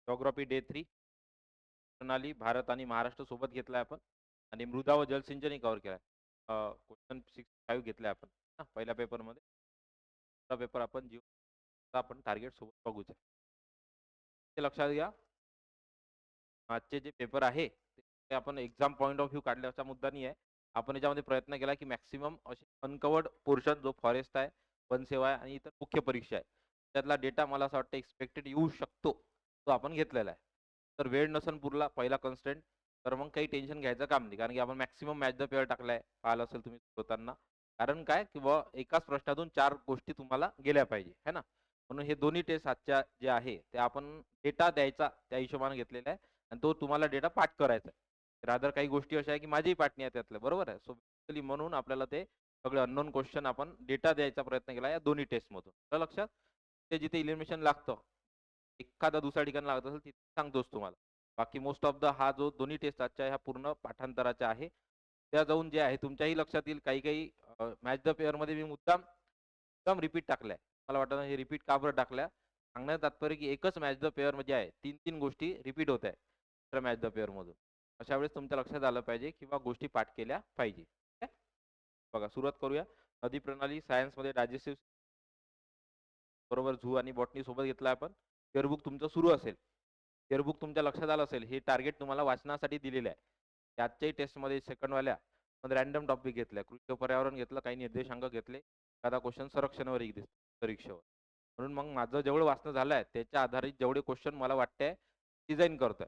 Geography day 3 प्रणाली भारत आणि महाराष्ट्र सोबत घेतलाय आपण आणि मृदा व जलसिंचनही कव्हर केलाय. क्वेश्चन 65 घेतलाय आपण पहिल्या पेपरमध्ये. दुसरा पेपर आपण आपण टार्गेट सोबत बघूच. ते लक्षात घ्या. आजचे जे पेपर आहे ते आपण एक्झाम पॉईंट ऑफ व्ह्यू काढल्याचा मुद्दा नाही आहे. आपण याच्यामध्ये प्रयत्न केला की मॅक्सिमम असे अनकवर्ड पोर्शन जो फॉरेस्ट आहे, वनसेवा आहे आणि इतर मुख्य परीक्षा आहे त्यातला डेटा मला असं वाटतं एक्सपेक्टेड येऊ शकतो तो आपण घेतलेला आहे. तर वेळ नसन पुरला पहिला कन्स्ट्रेंट तर मग काही टेन्शन घ्यायचं काम नाही, कारण की आपण मॅक्सिमम मॅच द पेअर टाकलाय. पाहिलं असेल तुम्ही होताना. कारण काय की एकाच प्रश्नातून 4 गोष्टी तुम्हाला गेल्या पाहिजे है ना. म्हणून हे दोन्ही टेस्ट आजच्या जे आहे ते आपण डेटा द्यायचा त्या हिशोबाने घेतलेला आहे आणि तो तुम्हाला डेटा पाठ करायचा आहे. रादर काही गोष्टी अशा आहे की माझीही पाठ नाही आहे त्यातलं, बरोबर आहे. सो बेसिकली म्हणून आपल्याला ते सगळे अननोन क्वेश्चन आपण डेटा द्यायचा प्रयत्न केला या दोन्ही टेस्टमधून. लक्षात ते जिथे इलिमिनेशन लागतं एखादा दुसऱ्या ठिकाणी लागत असेल तिथे सांगतोच तुम्हाला. बाकी मोस्ट ऑफ द हा जो दोन्ही टेस्ट आजच्या ह्या पूर्ण पाठांतराच्या आहे त्या जाऊन जे आहे तुमच्याही लक्षात येईल. काही काही मॅच द पेअरमध्ये मी मुद्दाम मुद्दाम रिपीट टाकलाय. मला वाटतं हे रिपीट का बरं टाकल्या सांगण्याचं तात्पर्य की एकच मॅच द पेअर मध्ये आहे 3-3 गोष्टी रिपीट होत आहे दुसऱ्या मॅच द पेअर मधून. अशा वेळेस तुमच्या लक्षात आलं पाहिजे किंवा गोष्टी पाठ केल्या पाहिजे. बघा सुरुवात करूया. नदी प्रणाली सायन्समध्ये डायजेस्टिव्ह बरोबर झू आणि बॉटनी सोबत घेतला आपण. इयरबुक तुमचं सुरू असेल. इयरबुक तुमच्या लक्षात आलं असेल हे टार्गेट तुम्हाला वाचनासाठी दिलेलं आहे. त्याच्याही टेस्टमध्ये सेकंडवाल्या पण रॅन्डम टॉपिक घेतल्या. कृषी पर्यावरण घेतलं, काही निर्देशांक घेतले, एखादा क्वेश्चन संरक्षणावर परीक्षेवर. म्हणून मग माझं जेवढं वाचणं झालं आहे त्याच्या आधारित जेवढे क्वेश्चन मला वाटतंय डिझाईन करतोय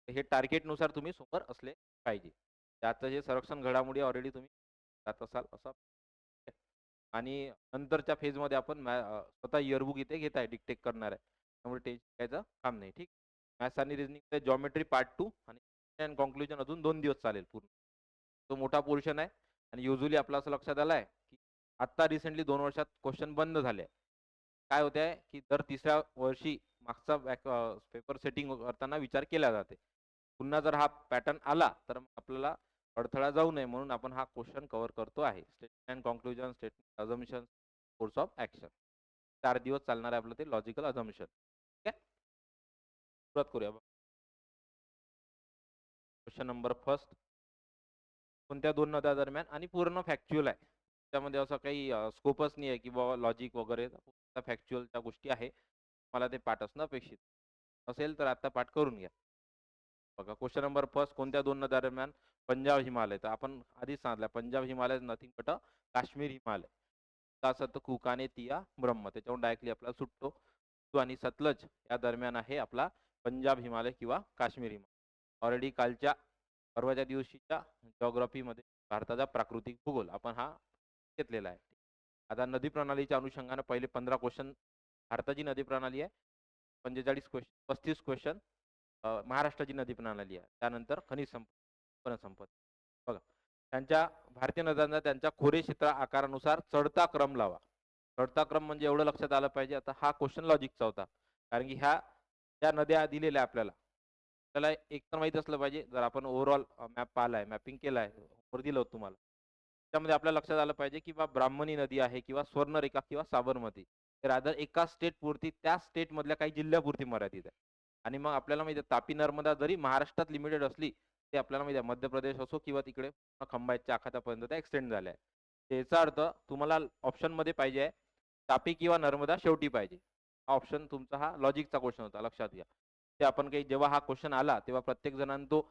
हे टार्गेटनुसार तुम्ही समोर असले पाहिजे. त्याचं हे संरक्षण घडामोडी ऑलरेडी तुम्ही जात असाल असं. आणि नंतरच्या फेजमध्ये आपण स्वतः इयरबुक इथे घेत आहे डिक्टेट करणार आहे त्यामुळे टेन्शन घ्यायचं काम नाही. ठीक. मॅथ्स आणि रिजनिंग जॉमेट्री पार्ट 2 आणि कॉन्क्लुजन अजून 2 दिवस चालेल पूर्ण. तो मोठा पोर्शन आहे आणि युजली आपलं असं लक्षात आलं आहे की आत्ता रिसेंटली 2 वर्षात क्वेश्चन बंद झाले. काय होते आहे की दर तिसऱ्या वर्षी मागचा पेपर सेटिंग करताना विचार केला जाते. पुन्हा जर हा पॅटर्न आला तर आपल्याला अडथळा जाऊ नये म्हणून आपण हा क्वेश्चन कव्हर करतो आहे. Statement and conclusion, statement assumption, course of action. 4 दिवस चालणार आहे आपलं ते लॉजिकल अझम्पशन. ठीक आहे. सुरुवात करूया. Question number first. कोणत्या दोन नद्या दरम्यान आणि पूर्ण फॅक्च्युअल आहे. त्यामध्ये असं काही स्कोपच नाही आहे की बाबा लॉजिक वगैरे. फॅक्च्युअलच्या गोष्टी आहे. मला ते पाठ असणं अपेक्षित असेल तर आता पाठ करून घ्या. बघा क्वेश्चन नंबर फर्स्ट. कोणत्या दोन नद्या दरम्यान पंजाब हिमालय. तर आपण आधीच सांगितलं पंजाब हिमालय नथिंग बट काश्मीर हिमालय. असं कुकाने तिया ब्रह्म त्याच्यावरून डायरेक्टली आपल्याला सुटतो. आणि सतलज या दरम्यान आहे आपला पंजाब हिमालय किंवा काश्मीर हिमालय. ऑलरेडी कालच्या परवाच्या दिवशीच्या जॉग्राफीमध्ये भारताचा प्राकृतिक भूगोल आपण हा घेतलेला आहे. आता नदी प्रणालीच्या अनुषंगाने पहिले 15 क्वेश्चन भारताची नदी प्रणाली आहे. 45 क्वेश्चन 35 क्वेश्चन महाराष्ट्राची नदी प्रणाली आहे. त्यानंतर खनिज संपत्ती. बघा त्यांच्या भारतीय नद्यांचा त्यांच्या खोरे क्षेत्र आकारानुसार चढता क्रम लावा. चढता क्रम म्हणजे एवढं लक्षात आलं पाहिजे. आता हा क्वेश्चन लॉजिकचा होता कारण की ह्या नद्या दिलेल्या आपल्याला त्याला एक तर माहित असलं पाहिजे. जर आपण ओव्हरऑल मॅप पाहिलाय मॅपिंग केलाय वर दिलं होतं तुम्हाला त्यामध्ये आपल्या लक्षात आलं पाहिजे की ब्राह्मणी नदी आहे किंवा स्वर्णरेखा किंवा साबरमती तर आदर एका स्टेट पुरती त्या स्टेट मधल्या काही जिल्ह्यापुरती मर्यादित आहे. आणि मग आपल्याला माहिती आहे तापी नर्मदा जरी महाराष्ट्रात लिमिटेड असली ते आपल्याला माहिती आहे मध्य प्रदेश असो किंवा तिकडे खंबातच्या आखातापर्यंत त्या एक्सटेंड झाल्या आहे. याचा अर्थ तुम्हाला ऑप्शन मध्ये पाहिजे आहे तापी किंवा नर्मदा शेवटी पाहिजे. हा ऑप्शन तुमचा हा लॉजिकचा क्वेश्चन होता लक्षात घ्या. ते आपण काही जेव्हा हा क्वेश्चन आला तेव्हा प्रत्येक जणांना तो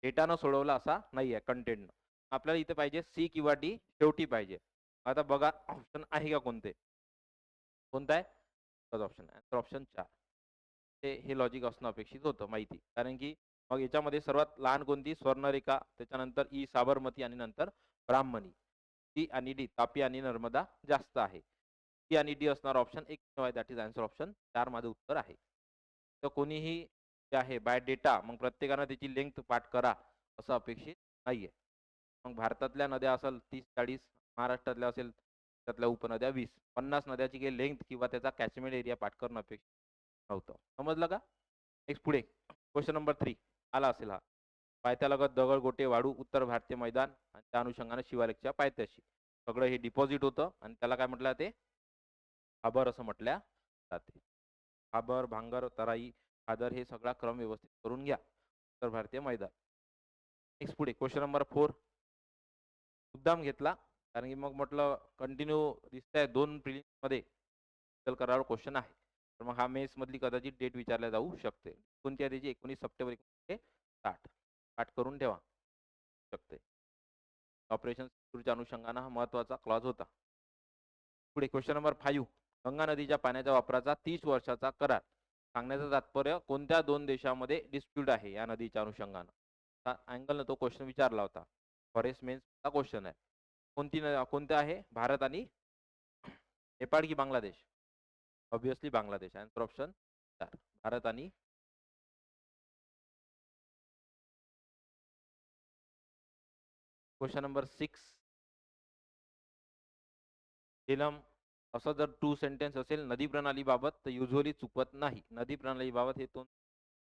डेटानं सोडवला असा नाही आहे कंटेंट. आपल्याला इथे पाहिजे सी किंवा डी शेवटी पाहिजे. आता बघा ऑप्शन आहे का कोणते. कोणता आहे ऑप्शन ऑप्शन 4. हे लॉजिक असणं अपेक्षित होतं माहिती कारण की मग याच्यामध्ये सर्वात लहान कोणती स्वर्णरेखा त्याच्यानंतर ई साबरमती आणि नंतर ब्राह्मणी. सी आणि डी तापी आणि नर्मदा जास्त आहे. सी आणि डी असणार option 1 that is answer option 4 माझं उत्तर आहे. तर कोणीही जे आहे बाय डेटा मग प्रत्येकानं त्याची लेंथ पाठ करा असं अपेक्षित नाहीये. मग भारतातल्या नद्या असेल 30-40 महाराष्ट्रातल्या असेल त्यातल्या उपनद्या 20 50 नद्याची काही लेंथ किंवा त्याचा कॅचमेंट एरिया पाठ करणं अपेक्षित नव्हतं. समजलं का. नेक्स्ट पुढे क्वेश्चन नंबर 3 आला असेल हा. पायथ्यालगत दगड गोटे वाढू उत्तर भारतीय मैदान आणि त्या अनुषंगाने शिवालयाच्या पायथ्याशी सगळं हे डिपॉझिट होतं आणि त्याला काय म्हटलं ते आभार असं म्हटल्या जाते. भाबर, भांगर, तराई, खादर हे सगळा क्रम व्यवस्थित करून घ्या. उत्तर भारतीय मैदान. नेक्स्ट पुढे क्वेश्चन नंबर 4. मुद्दाम घेतला कारण की मग म्हटलं कंटिन्यू दिसतंय 2 प्रिलिम्स मध्ये करार क्वेश्चन आहे. तर मग हा मेन्स मधली कदाचित डेट विचारल्या जाऊ शकते. कोणत्या त्याची 19 सप्टेंबर 1960. पाठ करून ठेवा शकते. ऑपरेशन सिंदूरच्या अनुषंगाने हा महत्वाचा क्लॉज होता. पुढे क्वेश्चन नंबर 5. गंगा नदीच्या पाण्याच्या वापराचा 30 वर्षाचा करार सांगण्याचं तात्पर्य कोणत्या दोन देशांमध्ये डिस्प्यूट आहे या नदीच्या अनुषंगाने. अँगलनं तो क्वेश्चन विचारला होता. फॉरेस्ट मेन्सचा क्वेश्चन आहे. कोणत्या आहे? भारत आणि नेपाळ की Bangladesh? Obviously Bangladesh. Answer option 4 Bharat आणि क्वेश्चन नंबर 6. झेलम असं जर टू सेंटेन्स असेल नदी प्रणालीबाबत तर युजली चुकवत नाही. नदी प्रणालीबाबत हे दोन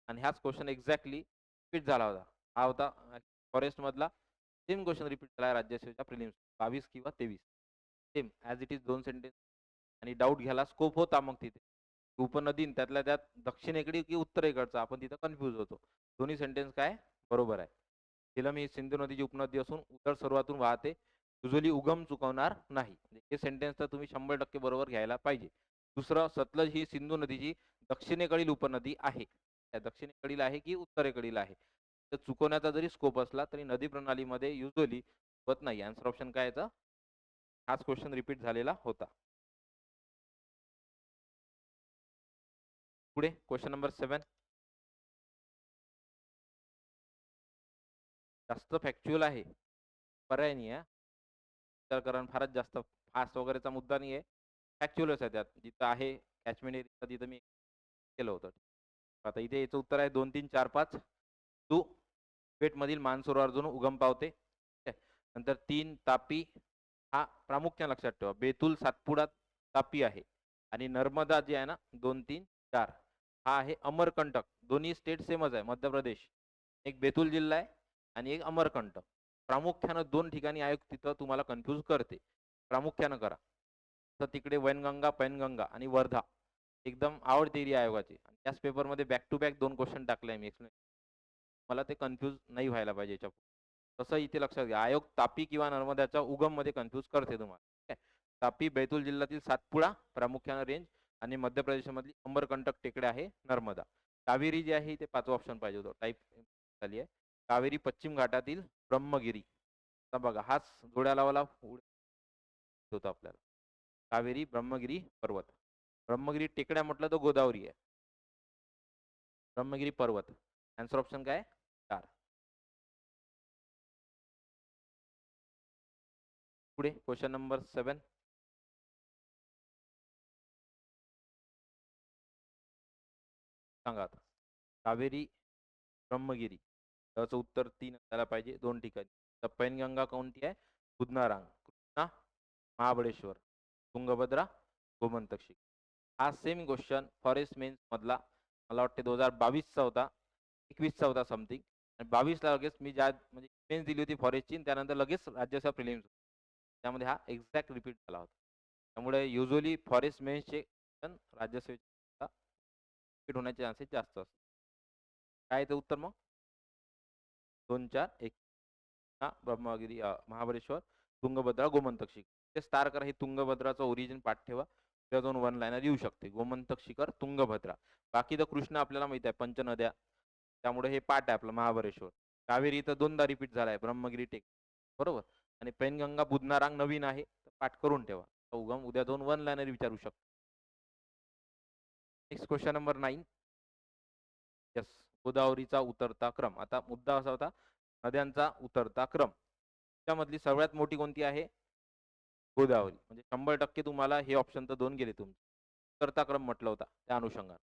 आणि हाच क्वेश्चन एक्झॅक्टली रिपीट झाला होता. हा होता फॉरेस्ट मधला. सेम क्वेश्चन रिपीट झाला राज्यसेवेच्या प्रिलिम्स 22 किंवा 23. Same as it is 2 sentence आणि डाऊट घ्यायला स्कोप होता. मग तिथे उपनदी त्यातल्या त्यात दक्षिणेकडे की उत्तरेकडचा आपण तिथं कन्फ्यूज होतो. दोन्ही सेंटेन्स काय बरोबर आहे. झेलम ही सिंधू नदीची उपनदी असून उत्तर सर्वातून वाहते. युजली उगम चुकवणार नाही. हे सेंटेन्स तर तुम्ही 100% बरोबर घ्यायला पाहिजे. दुसरं, सतलज ही सिंधू नदीची दक्षिणेकडील उपनदी आहे. त्या दक्षिणेकडील आहे की उत्तरेकडील आहे तर चुकवण्याचा जरी स्कोप असला तरी नदी प्रणालीमध्ये युजली होत नाही. आन्सर ऑप्शन काय याचा? हाच क्वेश्चन रिपीट झालेला होता. पुढे क्वेश्चन नंबर 7. जास्त फॅक्च्युअल आहे, पर्याय नाही आहे. तर कारण फारच जास्त फास्ट वगैरेचा मुद्दा नाही आहे. फॅक्च्युअलच आहे. त्यात जिथं आहे कॅचमेंट एरिया तिथं मी केलं होतं. आता इथे याचं उत्तर आहे 2, 3, 4, 5. तू पेटमधील मानसरोवरातून उगम पावते. नंतर 3 तापी. हा प्रामुख्याने लक्षात ठेवा. बेतुल सातपुडा तापी आहे आणि नर्मदा जी आहे ना 2, 3, 4 हा आहे अमरकंटक. दोन्ही स्टेट सेमच आहे मध्य प्रदेश. एक बेतुल जिल्हा आहे आणि एक अमरकंटक. प्रामुख्यानं 2 ठिकाणी आयोग तिथं तुम्हाला कन्फ्यूज करते. प्रामुख्यानं करा. तर तिकडे वैनगंगा, पैनगंगा आणि वर्धा एकदम आवडते एरिया आयोगाची. त्याच पेपरमध्ये बॅक टू बॅक 2 क्वेश्चन टाकले मी एक्सप्लेन. मला ते कन्फ्यूज नाही व्हायला पाहिजे याच्या. तसं इथे लक्षात घ्या. आयोग तापी किंवा नर्मदाच्या उगम मध्ये कन्फ्यूज करते तुम्हाला. ठीक आहे. तापी बैतूल जिल्ह्यातील सातपुडा प्रामुख्याने रेंज आणि मध्य प्रदेशमधली अमरकंटक टेकडे आहे नर्मदा. कावेरी जी आहे ते 5वं ऑप्शन पाहिजे होतं. टाईप झाली आहे. कावेरी पश्चिम घाटातील ब्रह्मगिरी. आता बघा हाच जोड्या लावायला होतं आपल्याला. कावेरी ब्रह्मगिरी पर्वत. ब्रह्मगिरी टेकड्या म्हटलं तर गोदावरी आहे. ब्रह्मगिरी पर्वत. आन्सर ऑप्शन काय? 4. पुढे क्वेश्चन नंबर 7. सांगा आता. कावेरी ब्रह्मगिरी त्याचं उत्तर 3 असायला पाहिजे 2 ठिकाणी. तर पैनगंगा कोणती आहे? बुधनारांग. कृष्णा महाबळेश्वर. तुंगभद्रा गोमंतक. हा सेम क्वेश्चन फॉरेस्ट मेन्स मधला मला वाटते 2022चा होता. 21चा होता समथिंग. आणि 22ला लगेच मी ज्या म्हणजे मेन्स दिली होती फॉरेस्टची त्यानंतर लगेच राज्यसभा प्रिलिम्स. त्यामध्ये हा एक्झॅक्ट रिपीट झाला होता. त्यामुळे युजली फॉरेस्ट मेन्सचे राज्यसभेचा रिपीट होण्याचे चान्सेस जास्त असतात. काय ते उत्तर मग? 2, 4, 1. हा ब्रह्मगिरी महाबळेश्वर तुंगभद्रा गोमंतक शिखर. ते स्टार करा. हे तुंगभद्राचं ओरिजिन पाठ ठेवा. त्या 2 वन लाईनर येऊ शकते. गोमंतक शिखर तुंगभद्रा. बाकी तर कृष्ण आपल्याला माहिती आहे पंचनद्या. त्यामुळे हे पाठ आहे आपलं महाबळेश्वर. कावेरी इथं 2दा रिपीट झालाय ब्रह्मगिरी टेक. बरोबर. आणि पैनगंगा बुधनारांग नवीन आहे तर पाठ करून ठेवा. उगम उद्या 2 वन लाईनर विचारू शकतो. Next question number 9. यस. गोदावरीचा उतरता क्रम. आता मुद्दा असा होता नद्यांचा उतरता क्रम. त्यामधली सगळ्यात मोठी कोणती आहे? गोदावरी. म्हणजे 100% तुम्हाला हे ऑप्शन तर 2 गेले तुमचे. उतरता क्रम म्हटलं होता त्या अनुषंगाने.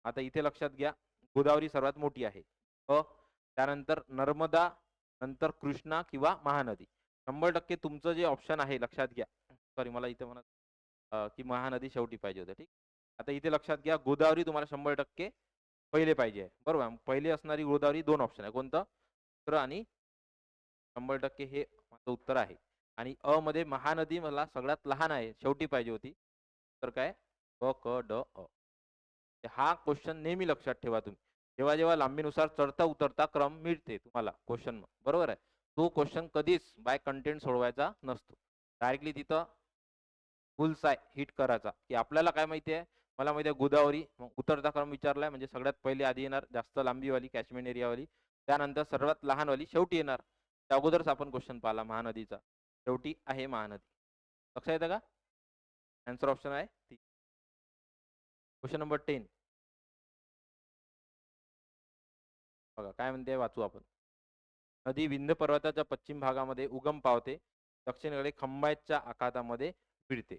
आता इथे लक्षात घ्या गोदावरी सर्वात मोठी आहे. त्यानंतर नर्मदा, नंतर कृष्णा किंवा महानदी. 100% तुमचं जे ऑप्शन आहे लक्षात घ्या. सॉरी मला इथे म्हणत की महानदी शेवटी पाहिजे होतं. ठीक. आता इथे लक्षात घ्या गोदावरी तुम्हाला 100% पहिले पाहिजे आहे. बरोबर. पहिले असणारी गोदावरी 2 ऑप्शन आहे. कोणतं? उत्तर आणि 100% हे माझं उत्तर आहे. आणि अ मध्ये महानदी मला सगळ्यात लहान आहे शेवटी पाहिजे होती. तर काय? क ड अ. हा क्वेश्चन नेहमी लक्षात ठेवा तुम्ही. जेव्हा जेव्हा लांबीनुसार चढता उतरता क्रम मिळते तुम्हाला क्वेश्चन, बरोबर आहे, तो क्वेश्चन कधीच बाय कंटेंट सोडवायचा नसतो. डायरेक्टली तिथं फुल हिट करायचा, की आपल्याला काय माहिती आहे, मला माहिती आहे गोदावरी, मग उतरता क्रम विचारलाय म्हणजे सगळ्यात पहिले आधी येणार जास्त लांबीवाली कॅचमेंट एरियावाली, त्यानंतर सर्वात लहानवाली शेवटी येणार. त्या अगोदरच आपण क्वेश्चन पाहिला महानदीचा, शेवटी आहे महानदी. लक्षात येतं का? आन्सर ऑप्शन आहे क्वेश्चन नंबर 10. बघा काय म्हणते, वाचू आपण. नदी विंध्य पर्वताच्या पश्चिम भागामध्ये उगम पावते, दक्षिणेकडे खंबातच्या आखातामध्ये भिडते.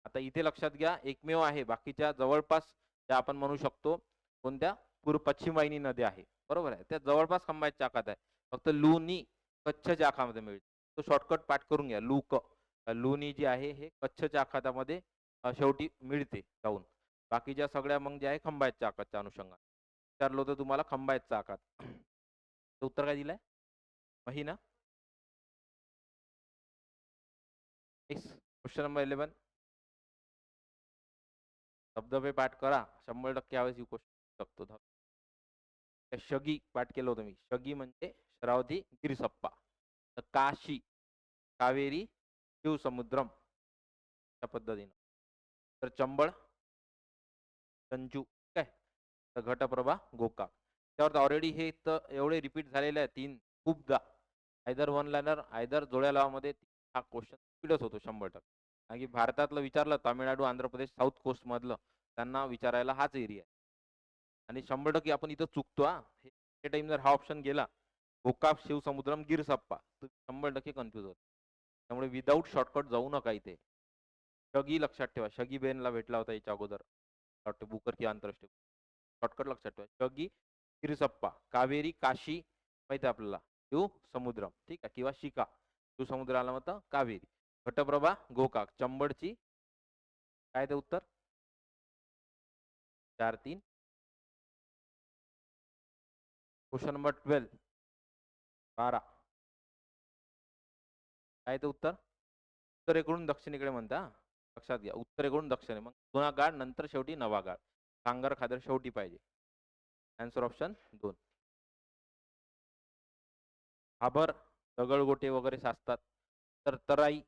आता इथे लक्षात घ्या, एकमेव आहे, बाकीच्या जवळपास ज्या आपण म्हणू शकतो कोणत्या पूर्व पश्चिम वाहिनी नद्या आहे, बरोबर आहे, त्या जवळपास खंबातच्या आखात आहे. फक्त लुनी कच्छच्या आखामध्ये मिळते. तो शॉर्टकट पाठ करून घ्या, लूक. लुनी जी आहे हे कच्छच्या आखातामध्ये शेवटी मिळते जाऊन. बाकीच्या सगळ्या मग जे आहे खंबातच्या आखातच्या अनुषंगाने विचारलं होतं तुम्हाला, खंबातचा आखात. उत्तर काय दिलंय? महिना. Question number 11. धबधबे पाठ करा, 100% यावेळेस क्वेश्चन शकतो. शगी पाठ केलं होतं मी. शगी म्हणजे शरावती गिरसप्पा. काशी, कावेरी, शिवसमुद्रम त्या पद्धतीनं. तर चंबळ, संजू, काय तर घटप्रभा, गोकाक. त्यावर ऑलरेडी हे तर एवढे रिपीट झालेले आहे 3 खूपदा. आयदर वन लाईनर आयदर जोड्या लावामध्ये हा क्वेश्चन रिपीटच होतो 100%. कारण की भारतातलं विचारलं, तामिळनाडू, आंध्र प्रदेश, साऊथ कोस्ट मधलं त्यांना विचारायला हाच एरिया आहे. आणि 100% आपण इथं चुकतो हा. हे टाइम जर हा ऑप्शन गेला, गोकाक, शिवसमुद्रम, गिरसप्पा, तर 100% कन्फ्युज होत. त्यामुळे विदाऊट शॉर्टकट जाऊ नका इथे. शगी लक्षात ठेवा, शगी बेनला भेटला होता याच्या अगोदर वाटतं बुकर की आंतरराष्ट्रीय. शॉर्टकट लक्षात ठेवा, शगी, गिरसप्पा, कावेरी, काशी माहिती आहे आपल्याला, शिव समुद्रम, ठीक आहे, किंवा शिका, शिव समुद्राला होतं कावेरी, घटप्रभा, गोकाक, चंबळची काय ते उत्तर 4-3. Question number 12. काय ते उत्तर? उत्तरेकडून दक्षिणेकडे म्हणता, लक्षात घ्या, उत्तरेकडून दक्षिणे, मग जुना गाड नंतर शेवटी नवा गाड, सांगर खादर शेवटी पाहिजे. Answer option 2. भाबर, दगडगोटे वगैरे साचतात, तर तराई,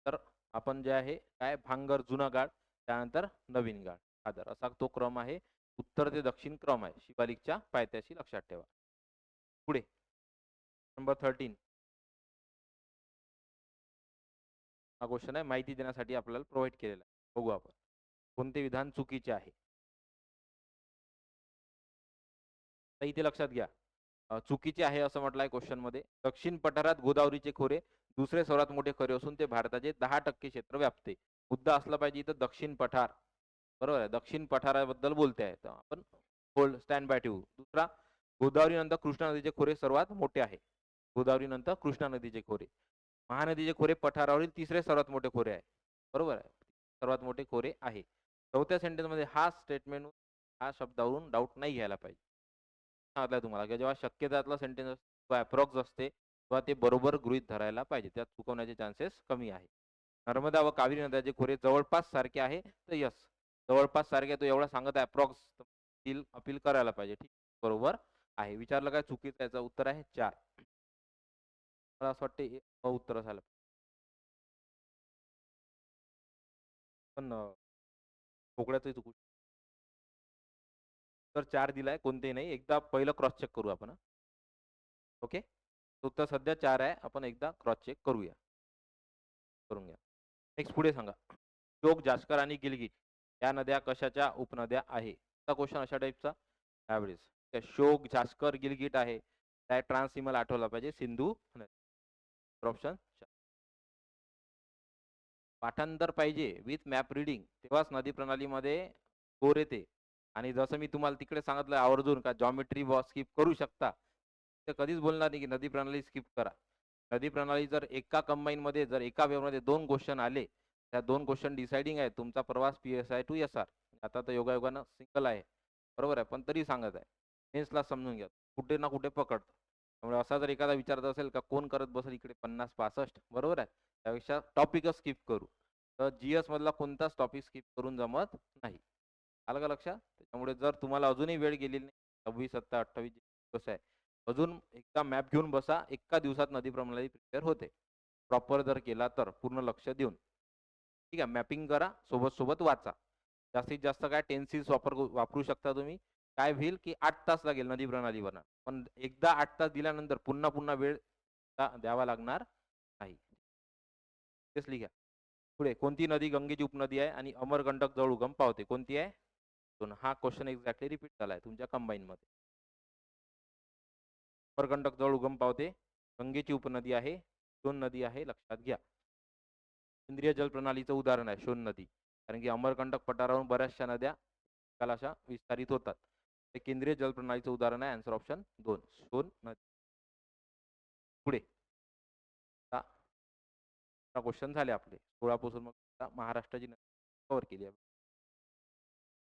तर आपण जे आहे काय भांगर जुना गाड, त्यानंतर नवीन गाड खादर, असा तो क्रम आहे. उत्तर ते दक्षिण क्रम आहे शिवालिकच्या पायथ्याशी, लक्षात ठेवा. पुढे नंबर 13. हा क्वेश्चन आहे माहिती देण्यासाठी आपल्याला प्रोव्हाइड केलेला आहे. बघू आपण कोणते विधान चुकीचे आहे. तर इथे लक्षात घ्या, चुकीचे आहे असं म्हटलंय क्वेश्चन मध्ये. दक्षिण पठारात गोदावरीचे खोरे दुसरे सर्वात मोठे खोरे असून ते भारताचे 10% क्षेत्र व्यापते. मुद्दा असला पाहिजे इथं दक्षिण पठार, बरोबर आहे, दक्षिण पठाराबद्दल बोलते आहे, तर आपण होल्ड स्टँड बाय ठेवू. दुसरा, गोदावरी नंतर कृष्णा नदीचे खोरे सर्वात मोठे आहे. गोदावरी नंतर कृष्णा नदीचे खोरे. महानदीचे खोरे पठारावरील तिसरे सर्वात मोठे खोरे आहे, बरोबर आहे, सर्वात मोठे खोरे आहे. चौथ्या सेंटेन्स मध्ये हा स्टेटमेंट, हा शब्दावरून डाऊट नाही घ्यायला पाहिजे. सांगितलं तुम्हाला की जेव्हा शक्यतातला सेंटेन्स अप्रॉक्स असते तेव्हा ते बरोबर गृहीत धरायला पाहिजे, त्यात चुकवण्याचे चान्सेस कमी आहे. नर्मदा व कावेरी नद्याचे खोरे जवळपास सारखे आहे, तर यस, जवळपास सारखे, तो एवढा सांगत आहे अप्रॉक्स, अपील करायला पाहिजे, ठीक, बरोबर आहे. विचारलं काय चुकीचं, याचं उत्तर आहे 4. मला असं वाटतं उत्तर झालं, पण ठोकळ्याचं चुकू. तर 4 दिलाय, कोणतेही नाही, एकदा पहिलं क्रॉस चेक करू आपण. ओके, उत्तर सध्या 4 आहे, आपण एकदा क्रॉस चेक करूया, करून घ्या. नेक्स्ट पुढे सांगा. शोक, जास्कर आणि गिलगिट या नद्या कशाच्या उपनद्या आहे? हा क्वेश्चन अशा टाईपचा ॲव्हरेज. शोक, जास्कर, गिलगिट आहे, त्या ट्रान्स आठवला पाहिजे, सिंधू नदी. ऑप्शन पाठांतर पाहिजे विथ मॅप रिडिंग, तेव्हाच नदी प्रणालीमध्ये स्कोर येते. आणि जसं मी तुम्हाला तिकडे सांगितलं आवर्जून का जॉमेट्री स्किप करू शकता, तर कधीच बोलणार नाही की नदी प्रणाली स्किप करा. नदी प्रणाली जर एका कंबाईन मध्ये, जर एका वेव्हमध्ये 2 क्वेश्चन आले, त्या 2 क्वेश्चन डिसाइडिंग आहे तुमचा प्रवास PSI टू SR. आता तर योगायोगानं सिंगल आहे, बरोबर आहे, पण तरी सांगत आहे, मेन्सला समजून घ्या, कुठे ना कुठे पकडतो. त्यामुळे असा जर एखादा विचारत असेल का कोण करत बसेल इकडे 50-65, बरोबर आहे, त्यापेक्षा टॉपिकच स्किप करू. तर GS मधला कोणताच टॉपिक स्किप करून जमत नाही. आलं का लक्षात? त्यामुळे जर तुम्हाला अजूनही वेळ गेलेली नाही 26, 27, 28 कसं आहे, अजून एकदा मॅप घेऊन बसा. एका दिवसात नदी प्रणाली प्रिपेअर होते. प्रॉपर जर केला तर पूर्ण लक्ष देऊन. ठीक आहे, मॅपिंग करा, सोबत सोबत वाचा. जास्तीत जास्त काय टेन्सिस वापरू शकता तुम्ही. काय होईल की 8 तास लागेल नदी प्रणालीवर, पण एकदा 8 तास दिल्यानंतर पुन्हा पुन्हा वेळ द्यावा लागणार नाही. तेच लिहा. पुढे कोणती नदी गंगेची उपनदी आहे आणि अमरकंटक जवळ उगम पावते? कोणती आहे? हा क्वेश्चन एक्झॅक्टली रिपीट झालाय तुमच्या कंबाईन मध्ये. अमरकंटक जवळ उगम पावते, गंगेची उपनदी आहे, शोण नदी आहे, लक्षात घ्या. केंद्रीय जल प्रणालीचं उदाहरण आहे शोण नदी, कारण की अमरकंटक पठारावरून बऱ्याचशा नद्या अशा विस्तारित होतात. ते केंद्रीय जल प्रणालीचं उदाहरण आहे. आन्सर ऑप्शन 2 शोण नदी. पुढे क्वेश्चन झाले आपले 16 पासून. मग महाराष्ट्राची नदी कव्हर केली आहे.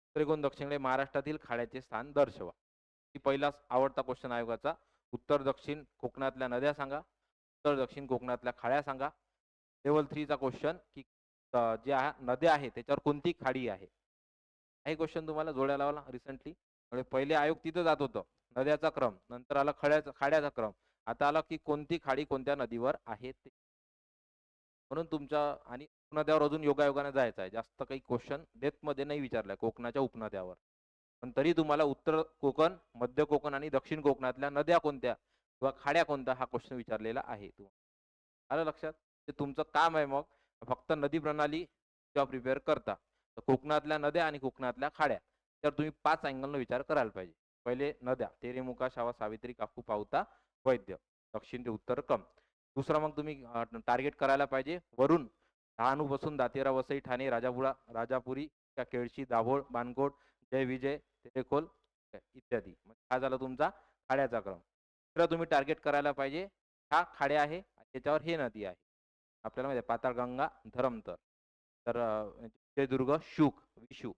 उत्तरेकडून दक्षिणेकडे महाराष्ट्रातील खाड्याचे स्थान दर्शवा. ही पहिलाच आवडता क्वेश्चन आयोगाचा. उत्तर दक्षिण कोकणातल्या नद्या सांगा, उत्तर दक्षिण कोकणातल्या खाड्या सांगा. लेवल 3 चा क्वेश्चन की ज्या नद्या आहेत त्याच्यावर कोणती खाडी आहे. हे क्वेश्चन तुम्हाला जोड्या लावला रिसेंटली. पहिले आयोग तिथं जात होतं, नद्याचा क्रम, नंतर आला खाड्याचा क्रम, आता आला की कोणती खाडी कोणत्या नदीवर आहे ते. म्हणून तुमच्या आणि उपनद्यावर अजून योगायोगाने जायचं आहे. जास्त काही क्वेश्चन डेप्थ मध्ये नाही विचारलाय कोकणाच्या उपनद्यावर, पण तरी तुम्हाला उत्तर कोकण, मध्य कोकण आणि दक्षिण कोकणातल्या नद्या कोणत्या किंवा खाड्या कोणत्या हा क्वेश्चन विचारलेला आहे. आलं लक्षात? ते तुमचं काम आहे. मग फक्त नदी प्रणाली जेव्हा प्रिपेअर करता तर कोकणातल्या नद्या आणि कोकणातल्या खाड्या तर तुम्ही 5 अँगलनं विचार करायला पाहिजे. पहिले नद्या तेरेमुखा, शावा, सावित्री, काकू, पावता, वैद्य, दक्षिण ते उत्तर कम. दुसरा मग तुम्ही टार्गेट करायला पाहिजे वरून डहाणूपासून दातेरा, वसई, ठाणे, राजापुरी, केळशी, दाभोळ, बाणकोट, जय विजय, तेरेखोल इत्यादी. हा झाला तुमचा खाड्याचा क्रम. दुसरा तुम्ही टार्गेट करायला पाहिजे हा खाड्या आहे त्याच्यावर हे नदी आहे. आपल्याला माहिती आहे पाताळगंगा, धरमतर, तर विजयदुर्ग, शुक, विशू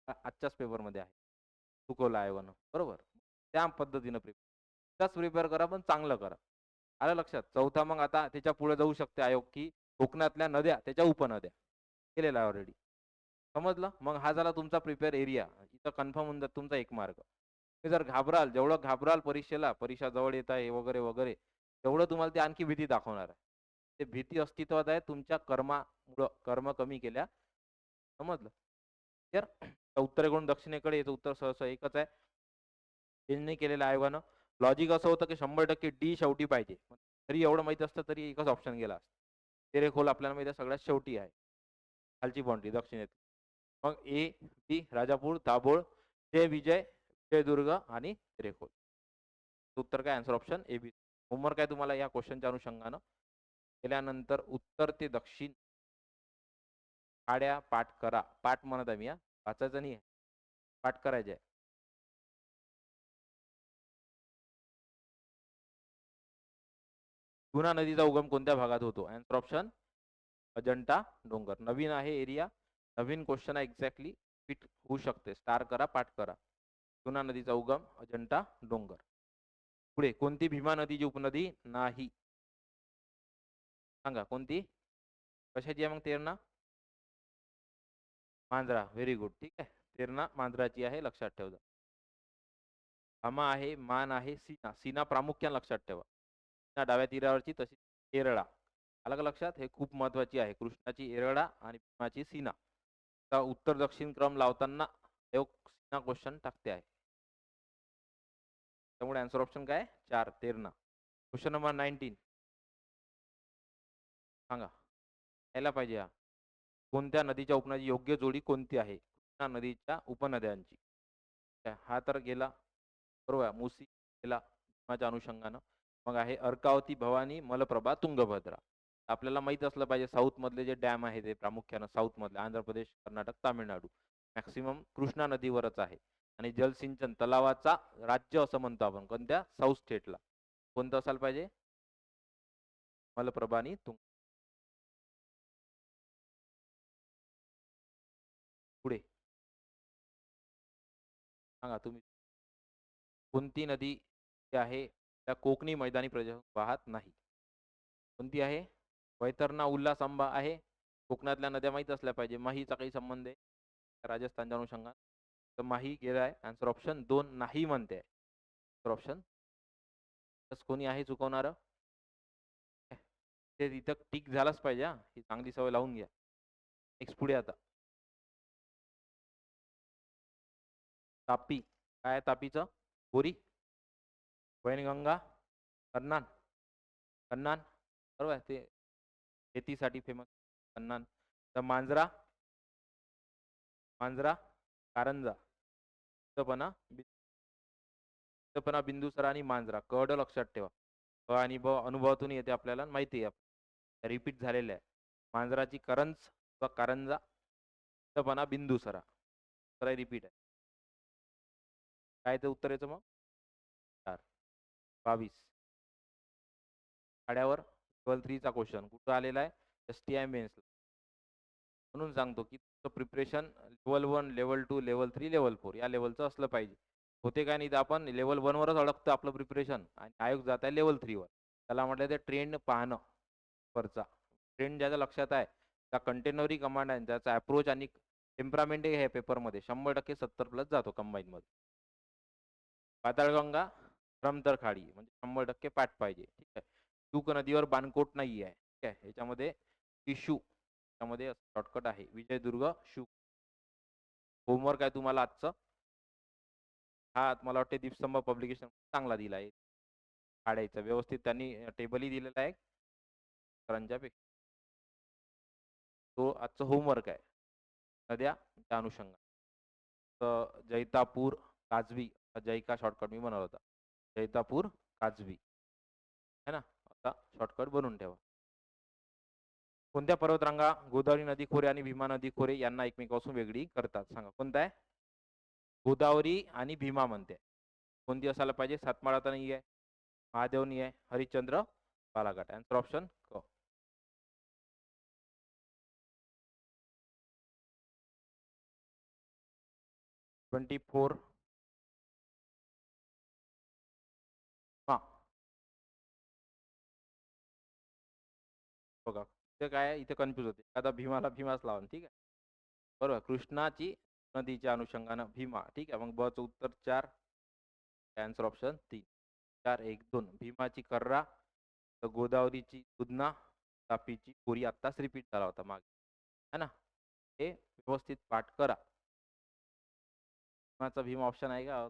आजच्याच पेपरमध्ये आहे, चुकवलं आयोगानं. बरोबर, त्या पद्धतीनं प्रिपेअर करा, पण चांगलं करा. आलं लक्षात? चौथा मग आता त्याच्या पुढे जाऊ शकते आयोग की कोकणातल्या नद्या त्याच्या उपनद्या केलेला आहे ऑलरेडी. समजलं? मग हा झाला तुमचा प्रिपेअर एरिया. इथं कन्फर्म होऊन जात तुमचा एक मार्क. तुम्ही जर घाबराल, जेवढं घाबराल परीक्षेला, परीक्षा जवळ येत आहे वगैरे वगैरे, तेवढं तुम्हाला ते आणखी भीती दाखवणार आहे. ते भीती अस्तित्वात आहे तुमच्या कर्मामुळं. कर्म कमी केल्या. समजलं? तर उत्तरेकडून दक्षिणेकडे याचं उत्तर सहसा एकच आहे. चेंज नाही केलेलं आयोगानं. लॉजिक असं होतं की 100% डी शेवटी पाहिजे. तरी एवढं माहित असतं तरी एकच ऑप्शन गेला. तेरेखोल आपल्याला माहिती आहे सगळ्यात शेवटी आहे, खालची बाउंड्री दक्षिणेत. मग ए, बी, राजापूर, दाभोळ, जय विजय, जयदुर्ग आणि तेरेखोल. उत्तर काय? Answer option A B. Homework काय तुम्हाला या क्वेश्चनच्या अनुषंगानं केल्यानंतर उत्तर ते दक्षिण खाड्या पाठ करा. पाठ म्हणत आहे मी, वाचायचं नाही, पाठ करायचे आहे. जुना नदीचा उगम कोणत्या भागात होतो? आन्सर ऑप्शन अजंठा डोंगर. नवीन आहे एरिया, नवीन क्वेश्चन आहे, एक्झॅक्टली फिट होऊ शकते. स्टार करा, पाठ करा. जुना नदीचा उगम अजंठा डोंगर. पुढे कोणती भीमा नदीची उपनदी नाही? सांगा कोणती? कशाची आहे मग? तेरणा, मांजरा. Very good. ठीक आहे, तेरणा मांजराची आहे, लक्षात ठेवा. भामा आहे, मान आहे, सीना. सीना प्रामुख्याने लक्षात ठेवा. डाव्या तीरावरची, तशी एरळा. अलग लक्षात? हे खूप महत्वाची आहे. कृष्णाची एरळा आणि भीमाची सीना. उत्तर दक्षिण क्रम लावताना सीना क्वेश्चन टाकते आहे. त्यामुळे आन्सर ऑप्शन काय? 4 तेरणा. क्वेश्चन नंबर 19 सांगा, यायला पाहिजे हा. कोणत्या नदीच्या उपनदी योग्य जोडी कोणती आहे? कृष्णा नदीच्या उपनद्यांची. हा तर गेला बरोबर. मुसी गेला भीमाच्या अनुषंगानं. मग आहे अर्कावती, भवानी, मलप्रभा, तुंगभद्रा. आपल्याला माहित असलं पाहिजे साऊथ मधले जे डॅम आहे ते प्रामुख्यानं साऊथ मधले आंध्र प्रदेश, कर्नाटक, तामिळनाडू मॅक्सिमम कृष्णा नदीवरच आहे. आणि जलसिंचन तलावाचा राज्य असं म्हणतो आपण कोणत्या? साऊथ स्टेटला. कोणतं असायला पाहिजे? मलप्रभा आणि तुंग. पुढे सांगा तुम्ही, कोणती नदी आहे त्या कोकणी मैदानी प्रदेश वाहत नाही? कोणती आहे? वैतरणा, उल्हास, अंबा आहे. कोकणातल्या नद्या माहीत असल्या पाहिजे. माहीचा काही संबंध आहे राजस्थानच्या अनुषंगात? तर माही गेला आहे. आन्सर ऑप्शन 2 नाही म्हणते आहे. तर ऑप्शन कोणी आहे चुकवणारं? ते इथं टिक झालाच पाहिजे हा. ही चांगली सवय लावून घ्या. नेक्स्ट पुढे आता. तापी. काय आहे तापीचं? बोरी, वैनगंगा, कन्नान. कन्नान बरोबर आहे. ते शेतीसाठी फेमस कन्नान. तर मांजरा, मांजरा, कारंजा, तपना, तपना, बिंदुसरा आणि मांजरा. कड लक्षात ठेवा. क आणि ब अनुभवातून येते आपल्याला, माहिती आहे रिपीट झालेलं आहे. मांजराची करंज व कारंजा, तपना, बिंदुसरा. तर रिपीट आहे. काय ते उत्तर याचं मग? 4. 22. आड्यावर लेवल 3 चा क्वेश्चन कुठं आलेला आहे? STI mains. म्हणून सांगतो की तुमचं preparation level 1, level 2, level 3, level 4 या लेवलचं असलं पाहिजे. होते काय नाही तर आपण लेवल 1 वरच अडकतं आपलं प्रिपरेशन आणि आयोग जात आहे लेवल 3 वर. त्याला म्हटलं ते ट्रेंड पाहणं वरचा. ट्रेंड ज्याच्या लक्षात आहे त्या कंटेनरी कमांड आहे त्याचा अप्रोच आणि टेम्परामेंट हे पेपरमध्ये 100% 70+ जातो कंबाईनमध्ये. पाताळगंगा, रमतर-खाडी म्हणजे 100% पाठ पाहिजे. ठीक आहे. शुक नदीवर बाणकोट नाही आहे. ठीक आहे. याच्यामध्ये इशू त्यामध्ये शॉर्टकट आहे. विजयदुर्ग शुक. होमवर्क आहे तुम्हाला आजचं. हा मला वाटते दीपस्तंभ पब्लिकेशन चांगला दिला आहे. काढायचं व्यवस्थित त्यांनी टेबलही दिलेला आहे. पेक्षा तो आजचं होमवर्क आहे. नद्या त्या अनुषंगाने. तर जैतापूर, काजवी, जैका शॉर्टकट मी बनवला होता. जैतापूर, काजवी है ना. आता शॉर्टकट बनवून ठेवा. कोणत्या पर्वतरांगा गोदावरी नदी खोरे आणि भीमा नदी खोरे यांना एकमेकांपासून वेगळी करतात? सांगा कोणता आहे? गोदावरी आणि भीमा म्हणते. कोणती असायला पाहिजे? सातमाळा तर नाही आहे, महादेव नाही आहे, हरिश्चंद्र बालाघाट. आन्सर ऑप्शन क. 24. हा बघा इथे काय आहे, इथे कन्फ्यूज होते. आता भीमाला भीमाच लावा. ठीक आहे बरोबर. कृष्णाची नदीच्या अनुषंगानं भीमा. ठीक आहे मग ब चं उत्तर 4. Answer option 3. 4, 1, 2. भीमाची कर्रा, तर गोदावरीची दुधना, तापीची कोरी. आत्ताच रिपीट झाला होता मागे है ना. हे व्यवस्थित पाठ करा. भीमाचा भीमा ऑप्शन आहे का?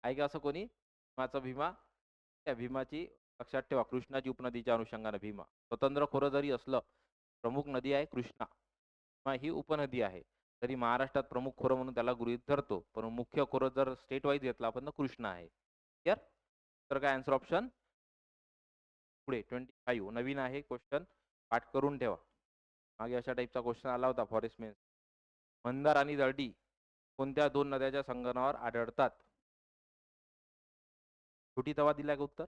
आहे का असं कोणी? भीमाचा भीमा. त्या भीमाची लक्षात ठेवा कृष्णाची उपनदीच्या अनुषंगाने भीमा. स्वतंत्र खोरं जरी असलं, प्रमुख नदी आहे कृष्णा. ही उपनदी आहे तरी महाराष्ट्रात प्रमुख खोरं म्हणून त्याला गृहीत धरतो. पण मुख्य खोरं जर स्टेट वाईज घेतला आपण तर कृष्णा आहे. क्लिअर. तर काय आन्सर ऑप्शन पुढे 25. नवीन आहे क्वेश्चन, पाठ करून ठेवा. मागे अशा टाईपचा क्वेश्चन आला होता फॉरेस्ट मेन्स. मंदार आणि दर्डी कोणत्या 2 नद्याच्या संगमावर आढळतात? छोटी तवा दिलाय का उत्तर?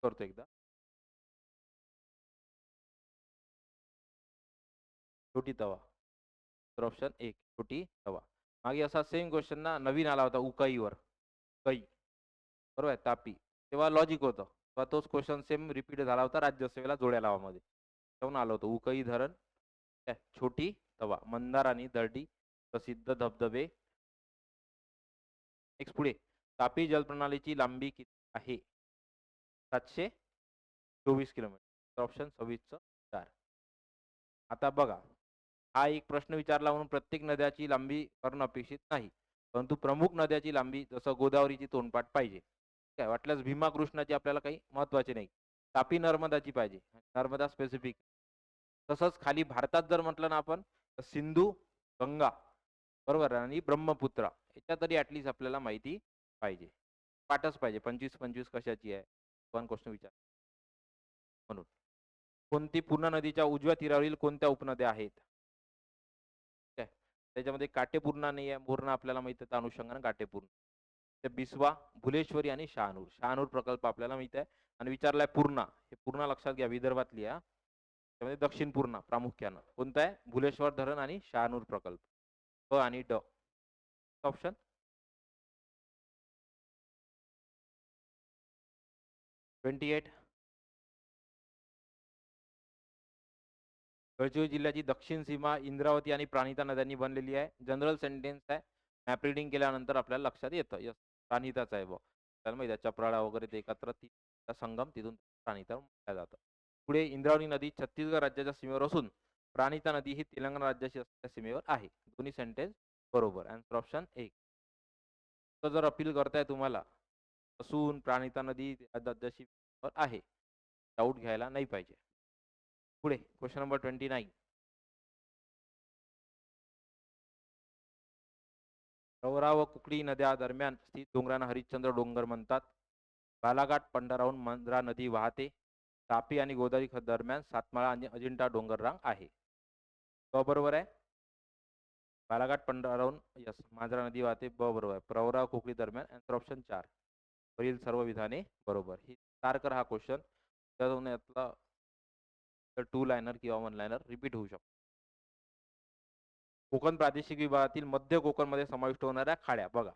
करतो एकदा. छोटी तवा. तर ऑप्शन 1 छोटी तवा. मागे असा सेम क्वेश्चन ना नवीन आला होता उकाईवर. कै बरोबर आहे तापी. तेव्हा लॉजिक होतं. तेव्हा तोच क्वेश्चन सेम रिपीट झाला होता राज्यसेवेला जोड्या लावामध्ये. तेव्हा आलं होतं उकई धरण, छोटी तवा, मंदार आणि दर्डी प्रसिद्ध धबधबे. नेक्स्ट पुढे. तापी जलप्रणालीची लांबी किती आहे? 724 किलोमीटर. ऑप्शन 26 4. आता बघा हा एक प्रश्न विचारला म्हणून प्रत्येक नद्याची लांबी करणं अपेक्षित नाही. परंतु प्रमुख नद्याची लांबी जसं गोदावरीची तोंडपाठ पाहिजे. काय वाटल्यास भीमा कृष्णाची आपल्याला काही महत्वाचे नाही. तापी नर्मदाची पाहिजे. नर्मदा स्पेसिफिक. तसंच खाली भारतात जर म्हटलं ना आपण तर सिंधू, गंगा बरोबर आणि ब्रह्मपुत्रा याच्या तरी ऍटलीस्ट आपल्याला माहिती पाहिजे. पाठच पाहिजे. 25-25 कशाची आहे? पण क्वेश्चन विचार म्हणून. कोणती पूर्णा नदीच्या उजव्या तीरावरील कोणत्या उपनद्या आहेत? काय त्याच्यामध्ये काटेपूर्णा नाही आहे. पूर्णा आपल्याला माहिती आहे अनुषंगाने काटेपूर्ण. ते बिस्वा, भुलेश्वरी आणि शहानूर. शहानूर प्रकल्प आपल्याला माहित आहे आणि विचारलाय पूर्णा. हे पूर्णा लक्षात घ्या विदर्भातली आहे. त्यामध्ये दक्षिण पूर्णा प्रामुख्यानं कोणता आहे? भुलेश्वर धरण आणि शहानूर प्रकल्प. क आणि ड. ऑप्शन 28. गडचिरोली जिल्ह्याची दक्षिण सीमा इंद्रावती आणि प्राणहिता नद्यांनी बनलेली आहे. जनरल सेंटेन्स आहे. मॅप रिडिंग केल्यानंतर आपल्याला लक्षात येतं. यस, प्राणहिताच आहे बुवा. त्याला माहिती आहे चपराळा वगैरे ते एकत्र संगम तिथून प्राणहिता म्हटलं जातं. पुढे इंद्रावती नदी छत्तीसगड राज्याच्या सीमेवर असून प्राणहिता नदी ही तेलंगणा राज्याची असलेल्या सीमेवर आहे. दोन्ही सेंटेन्स बरोबर. Answer option 1. तर जर अपील करताय तुम्हाला असून प्राणहिता नदी राज्याची आहे, डाऊट घ्यायला नाही पाहिजे. पुढे क्वेश्चन नंबर 29. प्रवरा व कुकडी नद्या दरम्यान स्थित डोंगरांना हरिश्चंद्र डोंगर म्हणतात. बालाघाट पंढराहून मंद्रा नदी वाहते. तापी आणि गोदावरी दरम्यान सातमाळा आणि अजिंठा डोंगररांग आहे. बरोबर आहे. बालाघाट पंढराहून यस मांजरा नदी वाहते. बरोबर आहे. प्रवरा कुकडी दरम्यान आन्सर ऑप्शन 4. वरील सर्व विधाने बरोबर. ही सारखं हा क्वेश्चन त्यातून यातला 2 लायनर किंवा 1 लायनर रिपीट होऊ शकतो. कोकण प्रादेशिक विभागातील मध्य कोकणमध्ये समाविष्ट होणाऱ्या खाड्या बघा.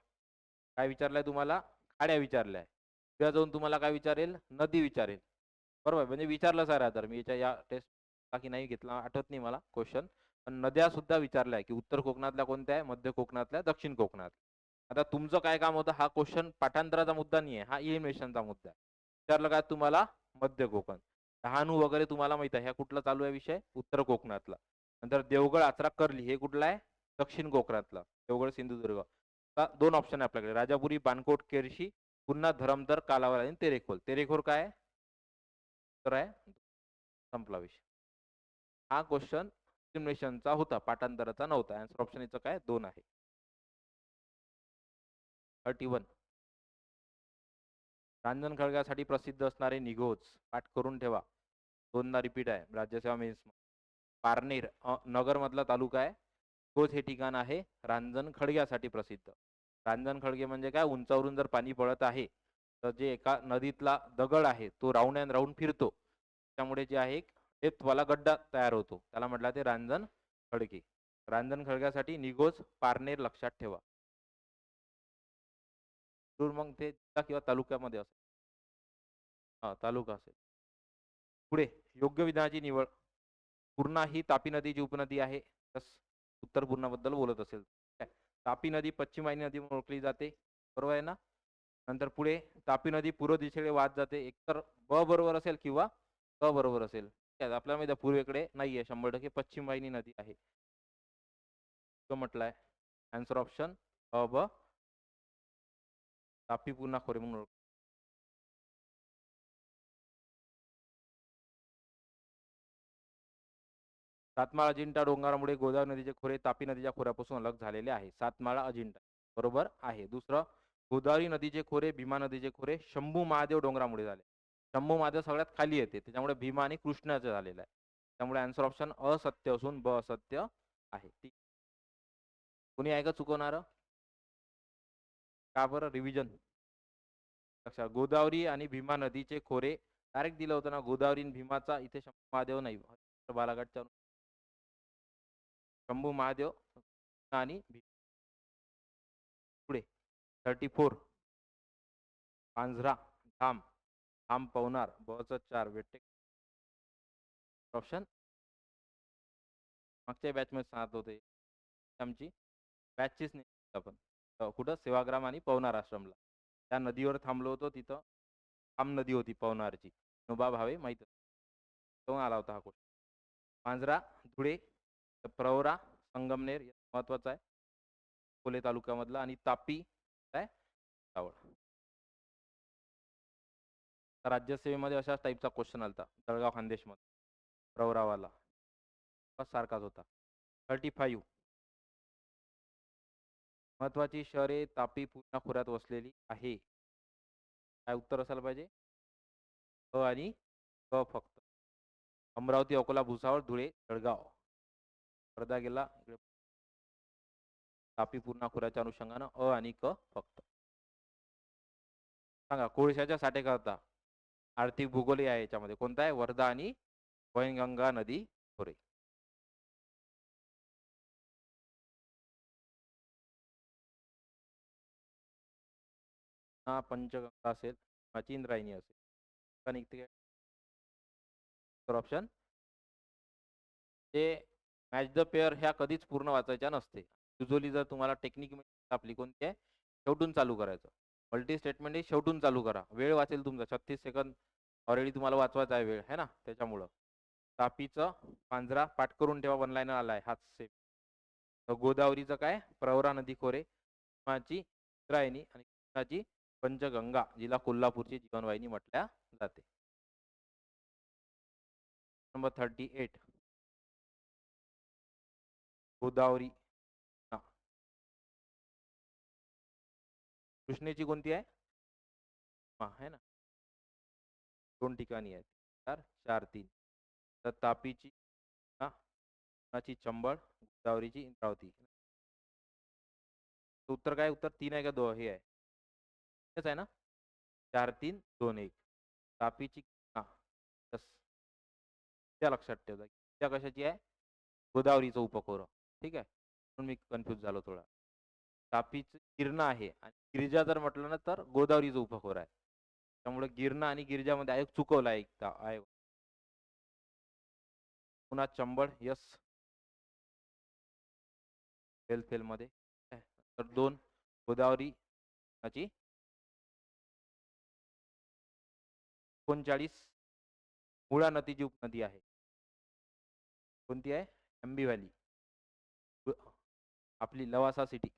काय विचारलंय तुम्हाला? खाड्या विचारल्या. उद्या जाऊन तुम्हाला काय विचारेल? नदी विचारेल. बरोबर, म्हणजे विचारलंच आहे रादर. मी या टेस्ट बाकी नाही घेतला, आठवत नाही मला क्वेश्चन. पण नद्या सुद्धा विचारल्या की उत्तर कोकणातल्या कोणत्या आहे, मध्य कोकणातल्या, दक्षिण कोकणात. आता तुमचं काय काम होतं? हा क्वेश्चन पाठांतराचा मुद्दा नाही आहे, हा इलिमिनेशनचा मुद्दा आहे. विचारलं काय तुम्हाला? मध्य कोकण. डहाणू वगैरे तुम्हाला माहित आहे, ह्या कुठला चालू आहे विषय? उत्तर कोकणातला. नंतर देवगड, आचरा, कर्ली हे कुठला आहे? दक्षिण कोकणातला. देवगड, सिंधुदुर्ग. दोन ऑप्शन आहे आपल्याकडे, राजापुरी, बाणकोट, केरशी, पुन्हा धरमतर, कालावड आणि तेरेखोल. तेरेखोल काय आहे? तर आहे संपला विषय. हा क्वेश्चन इलिमिनेशनचा होता, पाठांतराचा नव्हता. आन्सर ऑप्शन याचं काय? 2 आहे. 31. रांजण खळग्यासाठी प्रसिद्ध असणारे निघोज पाठ करून ठेवा. दोनदा रिपीट आहे राज्यसेवा मेन्स. पारनेर नगर मधला तालुका आहे. तोच हे ठिकाण आहे रांजण खळग्यासाठी प्रसिद्ध. रांजण खळगे म्हणजे काय? उंचावरून जर पाणी पडत आहे तर जे एका नदीतला दगड आहे तो राऊंड अँड राऊंड फिरतो, त्यामुळे जे आहे डेप्थवाला गड्डा तयार होतो, त्याला म्हटलं ते रांजण खळगे. रांजण खळग्यासाठी निघोज पारनेर लक्षात ठेवा. मग ते जिल्हा किंवा तालुक्यामध्ये असेल. हा तालुका असेल. पुढे योग्य विधानाची निवड. पूर्णा ही तापी नदीची उपनदी आहे. उत्तर पूर्णाबद्दल बोलत असेल. तापी नदी पश्चिम वाहिनी नदी म्हणून ओळखली जाते. बरोबर आहे ना? नंतर पुढे तापी नदी पूर्व दिशेकडे वाहत जाते. एकतर ब बरोबर असेल किंवा क बरोबर असेल. आपल्याला माहिती आहे पूर्वेकडे नाहीये, 100% पश्चिम वाहिनी नदी आहे. तो म्हटलाय. आन्सर ऑप्शन अ ब. तापी पूर्णा खोरे म्हणून ओळख. सातमाळा अजिंठा डोंगरामुळे गोदावरी नदीचे खोरे तापी नदीच्या खोऱ्यापासून अलग झालेले आहे. सातमाळा अजिंठा बरोबर आहे. दुसरं, गोदावरी नदीचे खोरे भीमा नदीचे खोरे शंभू महादेव डोंगरामुळे झाले. शंभू महादेव सगळ्यात खाली येते, त्याच्यामुळे भीमा आणि कृष्णाचं झालेलं आहे. त्यामुळे आन्सर ऑप्शन असत्य असून ब असत्य आहे. कोणी आहे का चुकवणार? का बरं? रिव्हिजन लक्षात. गोदावरी आणि भीमा नदीचे खोरे डायरेक्ट दिलं होतं ना, गोदावरी आणि भीमाचा. इथे शंभू महादेव नाही, बालाघाटच्या शंभू महादेव आणि पुढे 34. पांझरा धाम धाम पवनार बच 4 वेट्टे ऑप्शन. मागच्या बॅच मध्ये सांगत होते आमची बॅचचीच नाही आपण कुठं सेवाग्राम आणि पवनार आश्रमला त्या नदीवर थांबलो होतो. तिथं धाम नदी होती पवनारची. नोबा भावे माहित तेव्हा आला होता हा क्वेश्चन. पांझरा, धुळे, प्रवरा, संगमनेर महत्वाचा आहे अकोले तालुक्यामधला, आणि तापी काय सावळ. राज्यसेवेमध्ये अशाच टाईपचा क्वेश्चन आलता जळगाव खानदेश मध्ये, प्रवरावाला सारखाच होता. 35. महत्वाची शहरे तापी पूर्णा खोऱ्यात वसलेली आहे. काय उत्तर असायला पाहिजे? अ आणि क फक्त. अमरावती, अकोला, भुसावळ, धुळे, जळगाव. वर्धा गेला. तापी पूर्णा खोऱ्याच्या अनुषंगानं अ आणि क फक्त. सांगा कोळशाच्या साठेकरता आर्थिक भूगोल आहे याच्यामध्ये कोणता आहे? वर्धा आणि वैनगंगा नदी खोरे. हा पंचगंगा असेल, इंद्रायणी असेल. तर ऑप्शन ते मॅच द पेअर ह्या कधीच पूर्ण वाचायच्या नसते. युजली जर तुम्हाला टेक्निक आपली कोणती आहे, शेवटून चालू करायचं. मल्टी स्टेटमेंट हे शेवटून चालू करा. वेळ वाचेल तुमचा 36 सेकंद ऑलरेडी तुम्हाला वाचवायचा आहे वेळ, है ना? त्याच्यामुळं. तापीचं पांजरा पाठ करून ठेवा, वन लाईनर आलाय हाच सेम. गोदावरीचं काय, प्रवरा नदी खोरे, भीमाची इंद्रायणी आणि कृष्णाची पंचगंगा, जिला कोल्हापूरची जीवनवाहिनी म्हटल्या जाते. नंबर 38 गोदावरी. हा, कृष्णेची कोणती आहे? हा, है ना? 2 ठिकाणी आहेत. 4 4 3. तर तापीची हा, कृष्णाची चंबळ, गोदावरीची इंद्रावती. उत्तर काय? उत्तर 3 आहे का 2 हे आहे? तेच आहे ना? 4 3 2 1. तापीची हा, यस. त्या लक्षात ठेवा. त्या कशाची आहे? गोदावरीचं उपकोर. ठीक आहे, म्हणून मी कन्फ्यूज झालो थोडा. तापीचं गिरणा आहे आणि गिरिजा जर म्हटलं ना तर गोदावरीचं उपकोर आहे. त्यामुळे गिरणा आणि गिरिजामध्ये आयोग चुकवला एकदा आयोग. पुन्हा चंबळ, यस. फेल मध्ये. तर 2 गोदावरी ची 39 मुळा नदीची उपनदी आहे. कोणती आहे? अंबी व्हॅली. आपली लवासा सिटी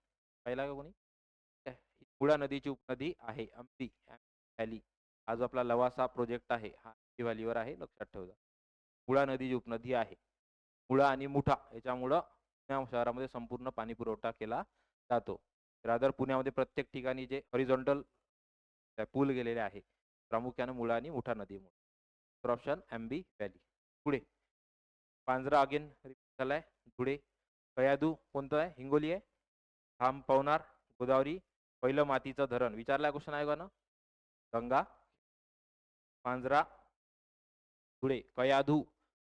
पाहिला का कोणी? मुळा नदीची उपनदी आहे अंबी व्हॅली. हा जो आपला लवासा प्रोजेक्ट आहे हा अंबी व्हॅलीवर आहे, लक्षात ठेवा. मुळा नदीची उपनदी आहे. मुळा आणि मुठा याच्यामुळं पुणे शहरामध्ये संपूर्ण पाणी पुरवठा केला जातो. रादर पुण्यामध्ये प्रत्येक ठिकाणी जे हॉरिझॉन्टल पूल गेलेले आहे प्रामुख्याने मुळा आणि मुठा नदीमुळे. तर ऑप्शन अंबी व्हॅली. पुढे पांजरा अगेन झालाय. पुढे कयादू कोणतं आहे? हिंगोली आहे. थांब पवनार गोदावरी. पहिलं मातीचं धरण विचारलाय क्वेश्चन आयोगानं. गंगा. पांजरा. पुढे कयाधू.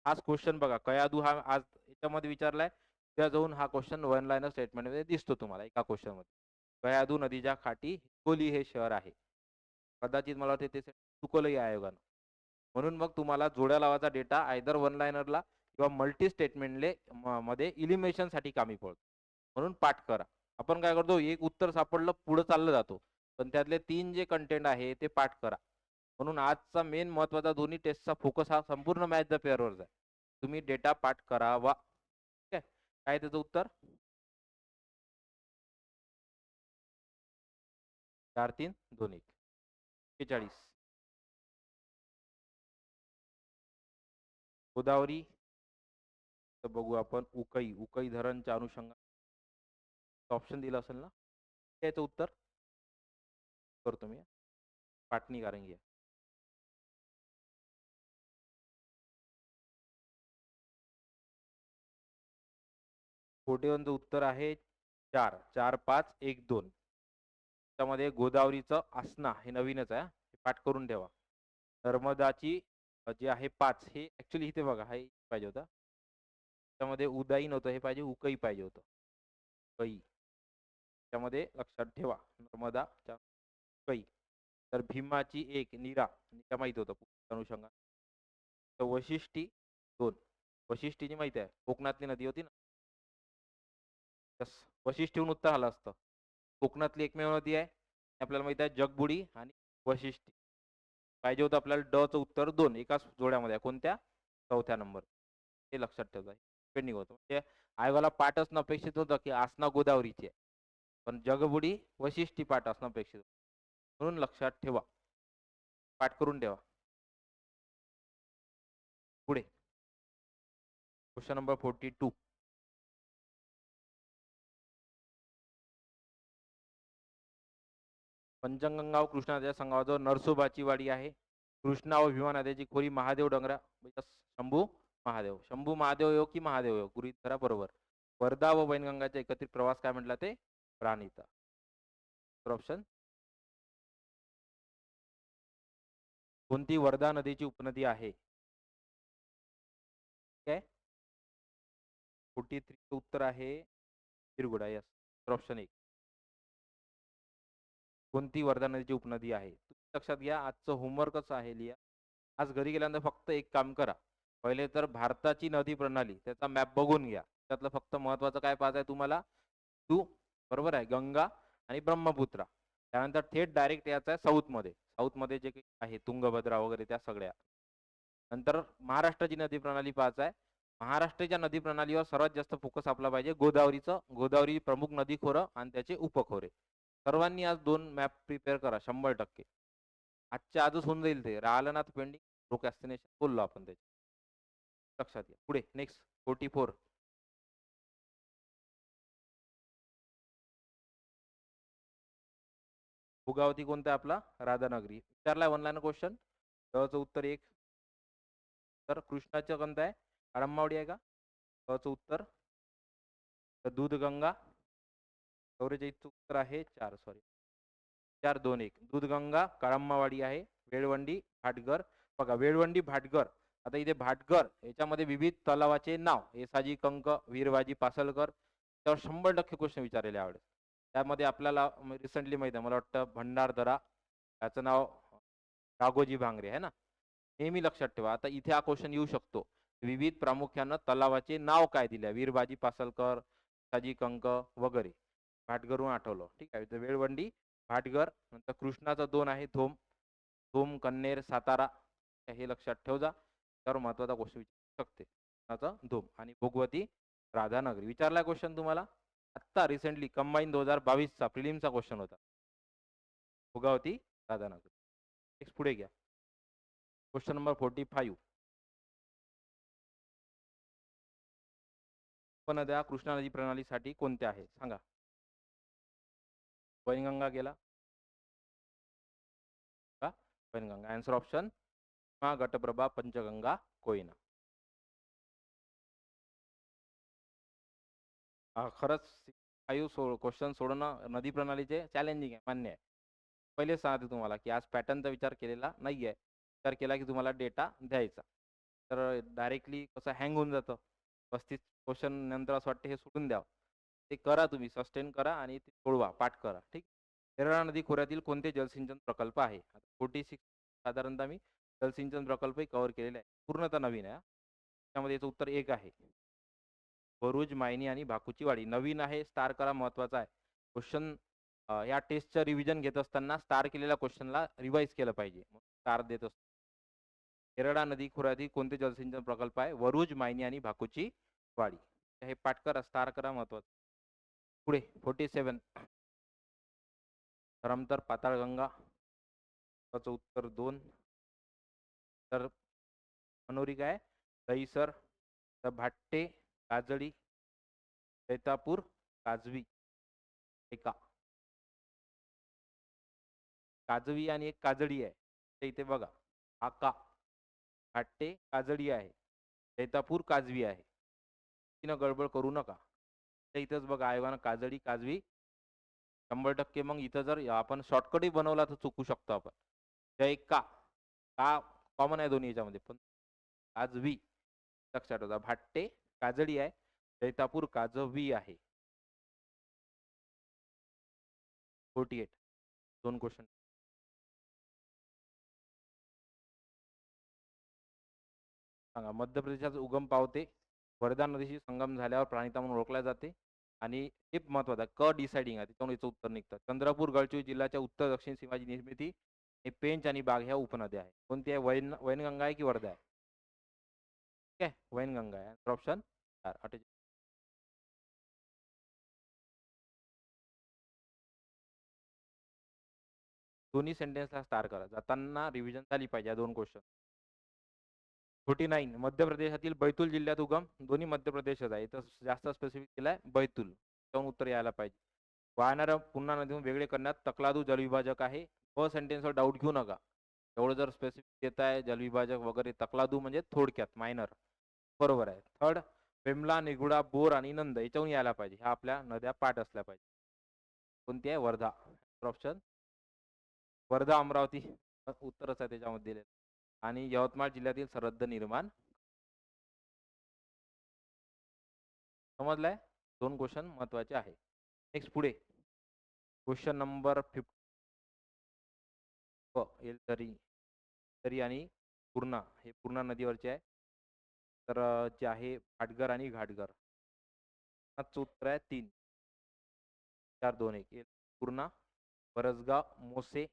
हाच क्वेश्चन बघा, कयाधू हा आज याच्यामध्ये विचारलाय. त्या जाऊन हा क्वेश्चन वन लाईनर स्टेटमेंटमध्ये दिसतो तुम्हाला एका क्वेश्चन मध्ये. कयाधू नदीच्या काठी हिंगोली हे शहर आहे. कदाचित मला वाटते ते चुकवलंही आयोगानं. म्हणून मग तुम्हाला जोड्या लावायचा डेटा आयदर वन लाईनरला किंवा मल्टी स्टेटमेंटले मध्ये इलिमिनेशनसाठी कामी पडतो. म्हणून पाठ करा. आपण काय करतो, एक उत्तर सापडलं पुढे चाललं जातो, पण त्यातले 3 जे कंटेंट आहे ते पाठ करा. म्हणून आजचा मेन महत्वाचा दोन्ही टेस्टचा फोकस हा संपूर्ण मॅच द पेअरवरच आहे. तुम्ही डेटा पाठ करावा. ठीक आहे, काय त्याचं उत्तर? 4 3 2 1. 41 गोदावरी. तर बघू आपण उकई धरणच्या अनुषंगाने ऑप्शन दिलं असेल ना, त्याचं उत्तर करतो मी. पाटणी कारंगी. कोटेवनचं उत्तर आहे 4 4 5 1 2. त्यामध्ये गोदावरीचं आसना हे नवीनच आहे, पाठ करून ठेवा. नर्मदाची जे आहे 5 हे ऍक्च्युली इथे बघा, हे पाहिजे होतं. त्यामध्ये उदाई नव्हतं, हे पाहिजे उकई पाहिजे होतं. कई त्यामध्ये लक्षात ठेवा, नर्मदाच्या कई. तर भीमाची 1 नीरा माहित होतं अनुषंगा. तर वशिष्ठी 2. वशिष्ठीची माहिती आहे, कोकणातली नदी होती ना. तस वशिष्ठीहून उत्तर आलं असतं. कोकणातली एकमेव नदी आहे आपल्याला माहित आहे, जगबुडी आणि वशिष्ठी. पाहिजे होतं आपल्याला ड चं उत्तर 2 एकाच जोड्यामध्ये. कोणत्या? चौथ्या नंबर. हे लक्षात ठेवा, पेंडिंग होतं. म्हणजे आयोगाला पाठ असणं अपेक्षित होतं की आसना गोदावरीची आहे, पण जगबुडी वशिष्ठी पाठ असणं अपेक्षित होतं. म्हणून लक्षात ठेवा, पाठ करून ठेवा. पुढे क्वेश्चन नंबर 42. पंचगंगा व कृष्णा नद्या संगमाजवळ नरसोबाची वाडी आहे. कृष्णा व भीमा नद्याची खोरी महादेव डोंगरा शंभू महादेव. शंभू महादेव योग की महादेव योग गृहीत करा. बरोबर. वर्धा व वैनगंगाचा एकत्रित प्रवास काय म्हटला ते? प्राणिता. ऑप्शन कोणती वर्धा नदीची उपनदी आहे? काय 43 उत्तर आहे तिरगुडा. यस. ऑप्शन 1. कोणती वर्धा नदीची उपनदी आहे? लक्षात घ्या, आजचं होमवर्कच आहे लिहा. आज घरी गेल्यानंतर फक्त एक काम करा, पहिले तर भारताची नदी प्रणाली त्याचा मॅप बघून घ्या. त्यातलं फक्त महत्वाचं काय पाहायचं आहे तुम्हाला? तू बरोबर आहे, गंगा आणि ब्रह्मपुत्रा. त्यानंतर थेट डायरेक्ट यायचं आहे साऊथमध्ये. साऊथमध्ये जे काही आहे तुंगभद्रा वगैरे त्या सगळ्या. नंतर महाराष्ट्राची नदी प्रणाली पाहायचं आहे. महाराष्ट्राच्या नदी प्रणालीवर सर्वात जास्त फोकस आपला पाहिजे गोदावरीचं. गोदावरी प्रमुख नदी खोरं आणि त्याचे उपखोरे. सर्वांनी आज 2 मॅप प्रिपेअर करा 100%. आजच्या आजच होऊन जाईल ते. राहिलं ना पेंडिंग प्रोक्रॅस्टिनेशन बोललो आपण त्याच्या. लक्षात घ्या. पुढे नेक्स्ट 44. भोगावती कोणता आपला? राधानगरी. विचारलाय ऑनलाईन क्वेश्चन. च उत्तर 1. तर कृष्णाचं कोणतं आहे? काळंबावडी आहे का? च उत्तर. तर दूधगंगा. गौरीच्या इथचं उत्तर आहे 4. सॉरी 4 2 1. दूधगंगा काळंबावाडी आहे. वेळवंडी भाटघर. बघा वेळवंडी भाटघर. आता इथे भाटघर याच्यामध्ये विविध तलावाचे नाव येसाजी कंक वीरबाजी पासलकर त्यावर 100% क्वेश्चन विचारलेले आवडेल. त्यामध्ये आपल्याला रिसेंटली माहिती आहे मला वाटतं भंडारदरा त्याचं नाव राघोजी भांगरे आहे ना. नेहमी लक्षात ठेवा. आता इथे हा क्वेश्चन येऊ शकतो. विविध प्रामुख्यानं तलावाचे नाव काय दिले? वीरबाजी पासलकर येसाजी कंक वगैरे. भाटघरहून आठवलं. ठीक आहे. तर वेळवंडी भाटघर. नंतर कृष्णाचं 2 आहे धोम. धोम कन्नेर सातारा. हे लक्षात ठेव जा. त्यावर महत्वाचा क्वेश्चन विचारू शकते. कृष्णाचं धोम आणि भोगवती राधानगरी. विचारला क्वेश्चन तुम्हाला आत्ता रिसेंटली कंबाईन 2022चा प्रिलिमचा क्वेश्चन होता. भोगावती राधानगरी. नेक्स्ट पुढे घ्या. Question number 45. उपनद्या कृष्णा नदी प्रणालीसाठी कोणत्या आहेत सांगा? वैनगंगा गेला का? वैनगंगा. Answer option Ghataprabha Panchganga Koyna. खरंच 5 क्वेश्चन सोडवणं नदी प्रणालीचे चॅलेंजिंग आहे, मान्य आहे. पहिले सांगते तुम्हाला की आज पॅटर्नचा विचार केलेला नाही आहे. विचार केला की तुम्हाला डेटा द्यायचा. तर डायरेक्टली कसं हँग होऊन जातं. 35 क्वेश्चन नंतर असं वाटतं हे सोडून द्यावं. ते करा तुम्ही सस्टेन करा आणि ते सोडवा पाठ करा. ठीक. तेरणा नदी खोऱ्यातील कोणते जलसिंचन प्रकल्प आहे? 46 साधारणतः मी जलसिंचन प्रकल्पही कव्हर केलेले आहे. पूर्णतः नवीन आहे. त्यामध्ये याचं उत्तर 1 आहे. भरूच मायनी आणि भाकूची वाडी. नवीन आहे स्टार करा महत्वाचा आहे. क्वेश्चन या टेस्टचं रिव्हिजन घेत असताना स्टार केलेल्या क्वेश्चनला रिवाइज केलं पाहिजे. स्टार देत असतो. तेरणा नदी खोऱ्यातील कोणते जलसिंचन प्रकल्प आहे? वरुज मायनी आणि भाकूची वाडी. हे पाठ करा स्टार करा महत्वाचं. पुढे 47. धरमतर पाताळगंगा. त्याचं उत्तर 2. तर मनोरी काय? दहीसर. तर भाट्टे काजळी जैतापूर काजवी. एका काजवी आणि एक काजळी आहे. ते इथे बघा. आका भाट्टे काजळी आहे. जैतापूर काजवी आहे. तिनं गडबड करू नका. त्या इथंच बघा आयोगानं काजळी काजवी 100%. मग इथं जर आपण शॉर्टकटही बनवला तर चुकू शकतो आपण. जय का का कॉमन आहे दोन्ही याच्यामध्ये पण काजवी लक्षात ठेवा. भाट्टे काजळी आहे. जैतापूर काजवी आहे. 48. 2 क्वेश्चन. सांगा. मध्य प्रदेशाचा उगम पावते वर्धा नदीशी संगम झाल्यावर प्राणिता म्हणून ओळखल्या जाते. आणि हे महत्वाचं आहे. डिसाइडिंग आहे त्याच्यामुळे याचं उत्तर निघतं. चंद्रपूर गडचिरोली जिल्ह्याच्या उत्तर दक्षिण सीमाची निर्मिती हे पेंच आणि बाग ह्या उपनद्या आहे. कोणती आहे? वैनगंगा आहे की वर्धा आहे? ठीक आहे वैनगंगा आहे. ऑप्शन 4. दोन्ही सेंटेन्सला स्टार करा. जाताना रिव्हिजन झाली पाहिजे या 2 क्वेश्चन. 49. मध्य प्रदेशातील बैतूल जिल्ह्यात उगम. दोन्ही मध्य प्रदेशच आहे. इथं जास्त स्पेसिफिक केलाय बैतूल. त्याहून उत्तर यायला पाहिजे. वाहणाऱ्या पूर्णा नदीतून वेगळे करण्यात तकलादू जलविभाजक आहे. सेंटेन्सवर डाऊट घेऊ नका. एवढं जर स्पेसिफिक देत आहे जलविभाजक वगैरे तकलादू म्हणजे थोडक्यात मायनर. बरोबर आहे. 3. वेमला निगुडा बोर आणि नंद याच्याहून यायला पाहिजे. ह्या आपल्या नद्या पाठ असल्या पाहिजे. कोणती आहे? वर्धा. ऑप्शन वर्धा अमरावती उत्तरच आहे त्याच्यामध्ये दिले. आणि यवतमाळ जिल्ह्यातील सरहद्द निर्माण. समजलंय? 2 क्वेश्चन महत्वाचे आहे. नेक्स्ट पुढे क्वेश्चन नंबर 50. येईल तरी तरी आणि पूर्णा हे पूर्णा नदीवरचे आहे. तर जे आहे भाटघर आणि घाटघर. चं उत्तर आहे 3. 4, 2, 1. पूर्णा, बरसगाव, मोसे,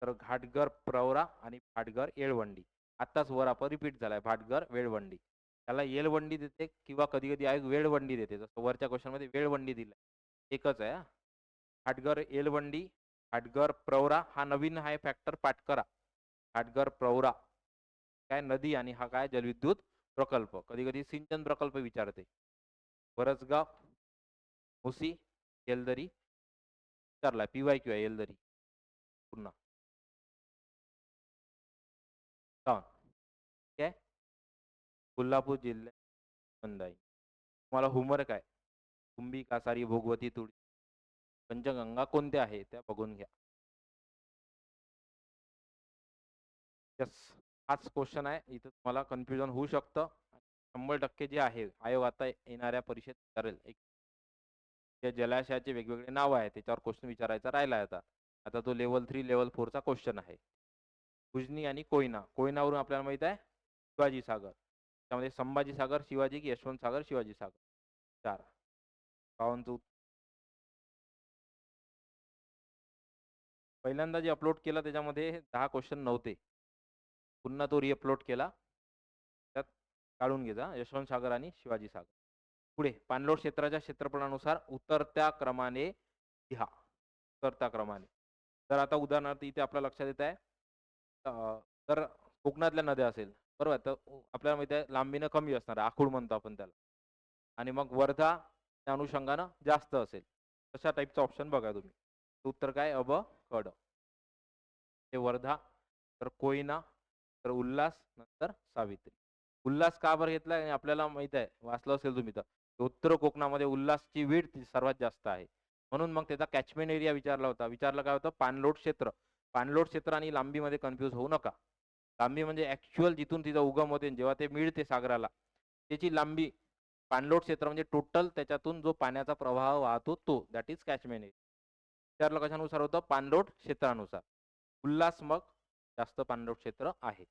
तर घाटघर प्रवरा आणि भाटघर येळवंडी. आत्ताच वर आपण रिपीट झालाय भाटघर वेळवंडी. त्याला येळवंडी देते किंवा कधी कधी आयोग वेळवंडी देते, जसं वरच्या क्वेश्चन मध्ये वेळवंडी दिलाय, एकच आहे. घाटघर येळवंडी, घाटघर प्रवरा हा नवीन आहे फॅक्टर पाठ करा. घाटघर प्रवरा काय नदी आणि हा काय जलविद्युत प्रकल्प. कधी कधी सिंचन प्रकल्प विचारते. बरसगाव, मुसी, येलदरी विचारलाय PYQ आहे येलदरी पुन्हा. ठीक आहे. कोल्हापूर जिल्ह्यात मंदाई. तुम्हाला होमवर्क आहे. कुंभी, कासारी, भोगवती, तुळशी, पंचगंगा कोणत्या आहे त्या बघून घ्या. यस, हाच क्वेश्चन आहे. इथं तुम्हाला कन्फ्युजन होऊ शकतं. 100% जे आहे आयोग आता येणाऱ्या परीक्षेत विचारेल. एक त्या जलाशयाचे वेगवेगळे नाव आहे त्याच्यावर क्वेश्चन विचारायचा राहिला आता. आता तो लेवल 3 लेवल 4 चा क्वेश्चन आहे. उजनी आणि कोयना. कोयनावरून आपल्याला माहित आहे शिवाजी सागर. त्यामध्ये संभाजी सागर शिवाजी की यशवंत सागर शिवाजी सागर. 4. पावनचं पहिल्यांदा जे अपलोड केलं त्याच्यामध्ये 10 क्वेश्चन नव्हते. पुन्हा तो रिअपलोड केला. त्यात काढून घ्या यशवंत सागर आणि शिवाजी सागर. पुढे पाणलोट क्षेत्राच्या क्षेत्रफळानुसार उतरत्या क्रमाने लिहा. उतरत्या क्रमाने. तर आता उदाहरणार्थ इथे आपल्या लक्षात येत आहे तर कोकणातल्या नद्या असेल बरोबर, तर आपल्याला माहिती आहे लांबीनं कमी असणार आहे, आखूड म्हणतो आपण त्याला. आणि मग वर्धा त्या अनुषंगानं जास्त असेल. तशा टाईपचा ऑप्शन बघा तुम्ही. उत्तर काय अब कड. ते वर्धा, तर कोयना, तर उल्हास, नंतर सावित्री. उल्हास का बरं घेतला आपल्याला माहित आहे, वाचलं असेल तुम्ही तर. उत्तर कोकणामध्ये उल्हासची विड्थ सर्वात जास्त आहे, म्हणून मग त्याचा कॅचमेंट एरिया विचारला होता. विचारलं काय होतं पाणलोट क्षेत्र. पाणलोट क्षेत्र आणि लांबीमध्ये कन्फ्यूज होऊ नका. लांबी म्हणजे ऍक्च्युअल जिथून तिचा उगम होते जेव्हा ते मिळते सागराला त्याची लांबी. पाणलोट क्षेत्र म्हणजे टोटल त्याच्यातून जो पाण्याचा प्रवाह वाहतो तो, दॅट इज कॅचमेंट एरिया. विचारलं कशानुसार होतं पाणलोट क्षेत्रानुसार. उल्हास मग जास्त पाणलोट क्षेत्र आहे.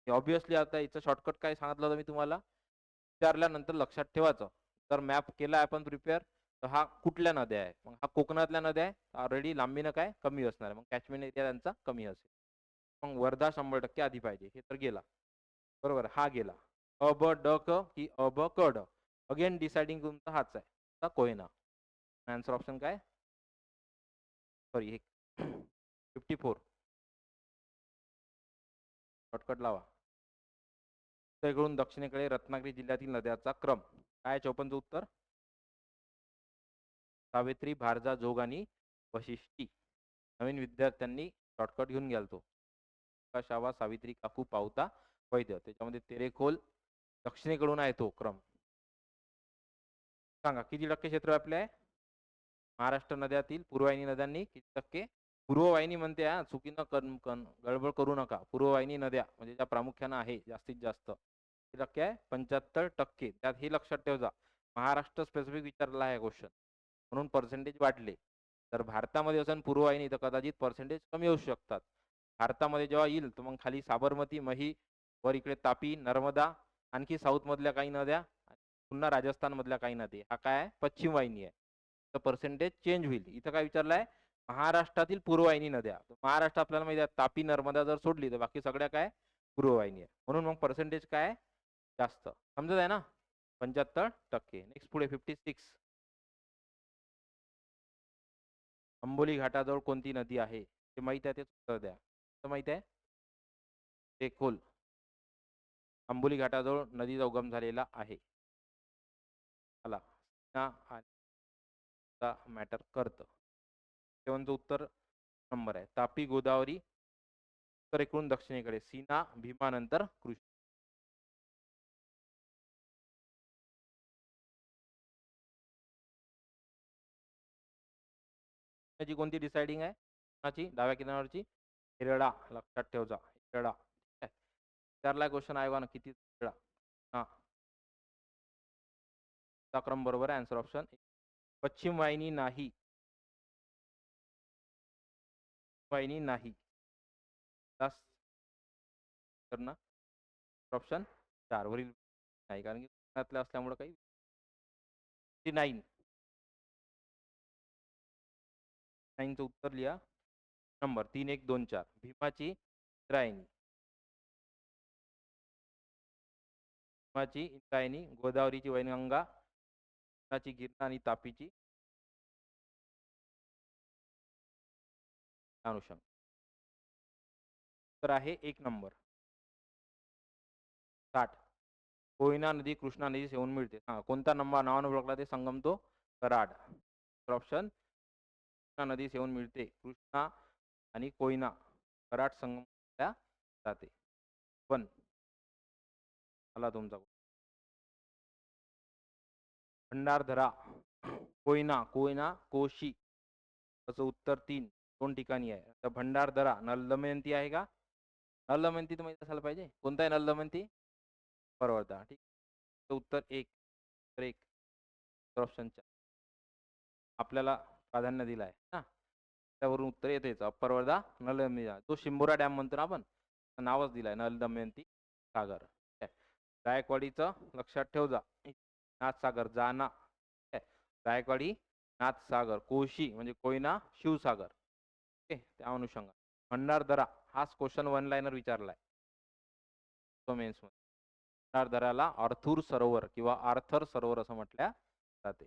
ऑब्विसली आता याचं शॉर्टकट काय सांगितलं होतं मी तुम्हाला, विचारल्यानंतर लक्षात ठेवायचं. तर मॅप केला आपण प्रिपेअर, तर हा कुठल्या नद्या आहे, मग हा कोकणातल्या नद्या आहे, ऑलरेडी लांबीनं काय कमी असणार आहे, मग कॅचमेंट एरिया त्यांचा कमी असेल. मग वर्धा 100% आधी पाहिजे, हे तर गेला बरोबर. हा गेला. अ ब ड क की अ ब क ड. अगेन डिसाइडिंग तुमचा हाच आहे. आता कोयना. आन्सर ऑप्शन काय, सॉरी 54. शॉर्टकट लावा. उत्तरेकडून दक्षिणेकडे रत्नागिरी जिल्ह्यातील नद्याचा क्रम काय. 54चं उत्तर सावित्री, भारजा, जोग आणि वशिष्ठी. नवीन विद्यार्थ्यांनी शॉर्टकट घेऊन घ्याल तो. शावा, सावित्री, काकू, पावता, वैद्य. त्याच्यामध्ये तेरेखोल दक्षिणेकडून आहे तो क्रम. सांगा किती टक्के क्षेत्र व्यापले आहे महाराष्ट्र नद्यातील पूर्ववाहिनी नद्यांनी, किती टक्के. पूर्ववाहिनी म्हणते हा, चुकीनं गडबड करू नका. पूर्ववाहिनी नद्या म्हणजे ज्या प्रामुख्यानं आहे जास्तीत जास्त किती टक्के आहे 75%. त्यात हे लक्षात ठेवा महाराष्ट्र स्पेसिफिक विचारला आहे क्वेश्चन, म्हणून पर्सेंटेज वाढले. तर भारतामध्ये असेल पूर्ववाहिनी तर कदाचित पर्सेंटेज कमी होऊ शकतात. भारतामध्ये जेव्हा येईल तर मग खाली साबरमती, मही, वर इकडे तापी, नर्मदा, आणखी साऊथ मधल्या काही नद्या, पुन्हा राजस्थान मधल्या काही नदी. हा काय आहे पश्चिम वाहिनी आहे. तर पर्सेंटेज चेंज होईल. इथं काय विचारलंय महाराष्ट्रातील पूर्ववाहिनी नद्या. महाराष्ट्र आपल्याला माहिती आहे तापी, नर्मदा जर सोडली तर बाकी सगळ्या काय पूर्ववाहिनी आहे, म्हणून मग पर्सेंटेज काय जास्त. समजत आहे ना. 75%. नेक्स्ट पुढे 56. अंबोली घाटाजवळ कोणती नदी आहे ते माहित आहे, ते उत्तर द्या. तर माहित आहे ते खोल. अंबोली घाटाजवळ नदीचा उगम झालेला आहे. चला मॅटर करतं. तेव्हाचं उत्तर नंबर आहे तापी, गोदावरी उत्तरेकडून दक्षिणेकडे, सीना, भीमा, नंतर कृष्णा. त्याची कोणती डिसाइडिंग आहे कोणाची डाव्या किनाऱ्यावरची हिरडा. लक्षात ठेवजा हिरडा. विचारलाय क्वेश्चन आयोगानं किती हिरडा. हा क्रम बरोबर आहे. आन्सर ऑप्शन पश्चिम वाहिनी नाही. वाहिनी नाही ऑप्शन 4 वरील नाही, कारण की कोकणातले असल्यामुळे काही 9 9चं उत्तर लिहा. नंबर 3124 भीमाची इंद्रायणी. भीमाची इंद्रायणी, गोदावरीची वैनगंगा, कृष्णाची गिरणा आणि तापीची अनुषंग. तर आहे 1 नंबर 60. कोयना नदी कृष्णा नदी येऊन मिळते. हा, कोणता नंबर नावाने ओळखला ते संगम तो कराड. ऑप्शन कृष्णा नदी येऊन मिळते. कृष्णा आणि कोयना कराड संगम जाते. पण आला तुमचा भंडारदरा, कोयना, कोयना, कोशी. त्याचं उत्तर 3 2 ठिकाणी आहे. तर भंडारदरा नल दमयंती आहे का? नल दमयंती तर माहिती असायला पाहिजे. कोणता आहे नल दमयंती? परवडता. ठीक. तर उत्तर 1 तर 1 ऑप्शन आपल्याला प्राधान्य दिलं आहे ना, त्यावरून उत्तर येतेच. अप्पर नल दमयंती, तो शिंबोरा डॅम म्हणतो ना आपण, नावच दिलाय नल दमयंती सागर. गायकवाडीचं लक्षात ठेव जा. नाथसागर जाना. गायकवाडी नाथसागर. कोशी म्हणजे कोयना शिवसागर. ओके, त्या अनुषंगाने भंडारदरा हाच क्वेश्चन 1 लाईनर विचारलाय तो मेन्स मध्ये. भंडारदराला आर्थूर सरोवर किंवा आर्थर सरोवर असं म्हटल्या जाते.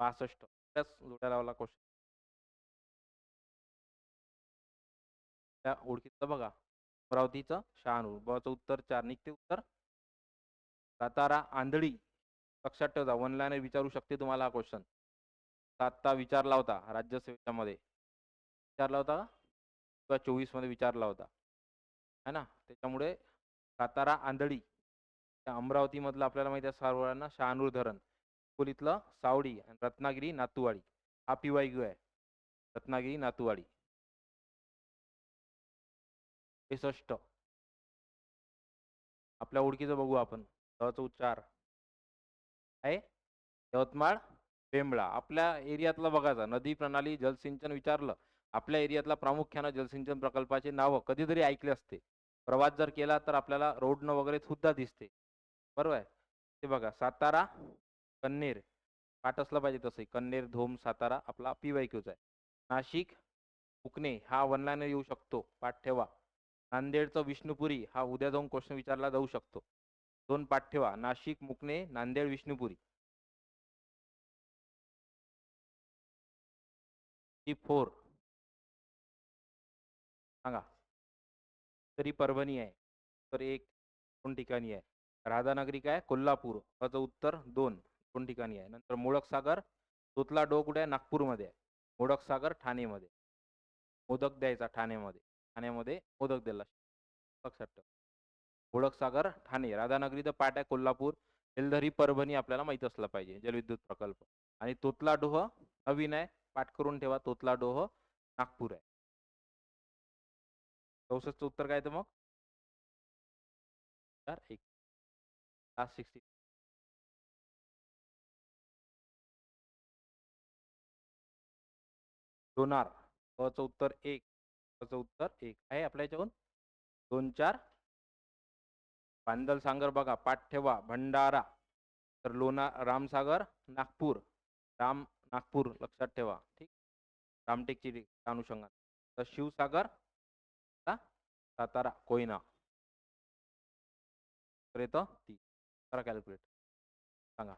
65 त्याच जोड्या लावला क्वेश्चन. त्या ओळखीचं बघा. अमरावतीचं शहानूर. बचं उत्तर 4 निघते उत्तर. सातारा आंधळी. लक्षात ठेवा 1 लाईनर विचारू शकते तुम्हाला हा क्वेश्चन. आत्ता विचारला होता राज्यसेवेच्या मध्ये. विचारला होता किंवा 24 मध्ये विचारला होता है ना. त्याच्यामुळे सातारा आंधळी त्या अमरावती मधलं आपल्याला माहिती आहे सर्वांना शहानूर धरण. अकोलीतलं सावडी आणि रत्नागिरी नातूवाडी. हा PYQ आहे. रत्नागिरी नातूवाडी. 63 आपल्या ओळखीचं बघू आपण. च उच्चार आहे यवतमाळ बेंबळा. आपल्या एरियातलं बघायचं नदी प्रणाली जलसिंचन विचारलं. आपल्या एरियातला प्रामुख्यानं जलसिंचन प्रकल्पाचे नावं कधीतरी ऐकले असते. प्रवास जर केला तर आपल्याला रोडनं वगैरे सुद्धा दिसते. बरोबर आहे. ते बघा सातारा कन्नेर पाठ असलं पाहिजे तसं. कन्नेर धोम सातारा आपला PYQचा आहे. नाशिक उकणे हा 1 लाईनर येऊ शकतो, पाठ ठेवा. नांदेडचं विष्णुपुरी हा उद्या जाऊन क्वेश्चन विचारला जाऊ शकतो. 2 पाठ ठेवा. नाशिक मुकणे नांदेड विष्णुपुरी. 4 सांगा. तरी परभणी आहे. तर 1 2 ठिकाणी आहे. राधानगरी काय कोल्हापूर. त्याचं उत्तर 2 2 ठिकाणी आहे. नंतर मोडक सागर तोतला डो कुठे आहे नागपूरमध्ये आहे. मोडक सागर ठाणेमध्ये. मोदक द्यायचा ठाण्यामध्ये. ठाण्यामध्ये मोदक दिला. लक्षात ठेवा. मोडक सागर ठाणे. राधानगरी तर पाठ आहे कोल्हापूर. एलधरी परभणी आपल्याला माहित असलं पाहिजे जलविद्युत प्रकल्प. आणि तोतला डोह नवीन आहे, पाठ करून ठेवा. तोतला डोह नागपूर आहे. 64चं उत्तर काय तर मग 1 लास्ट 60. लोणार. चं उत्तर 1 चं उत्तर 1 आहे आपल्या याच्यावरून. 2 4 पांदल सांगर बघा पाठ ठेवा. भंडारा तर रामसागर नागपूर. राम नागपूर लक्षात ठेवा. ठीक. रामटेकची अनुषंगाने. तर शिवसागर सातारा कोयना. तर येतं 30. करा कॅल्क्युलेट. सांगा.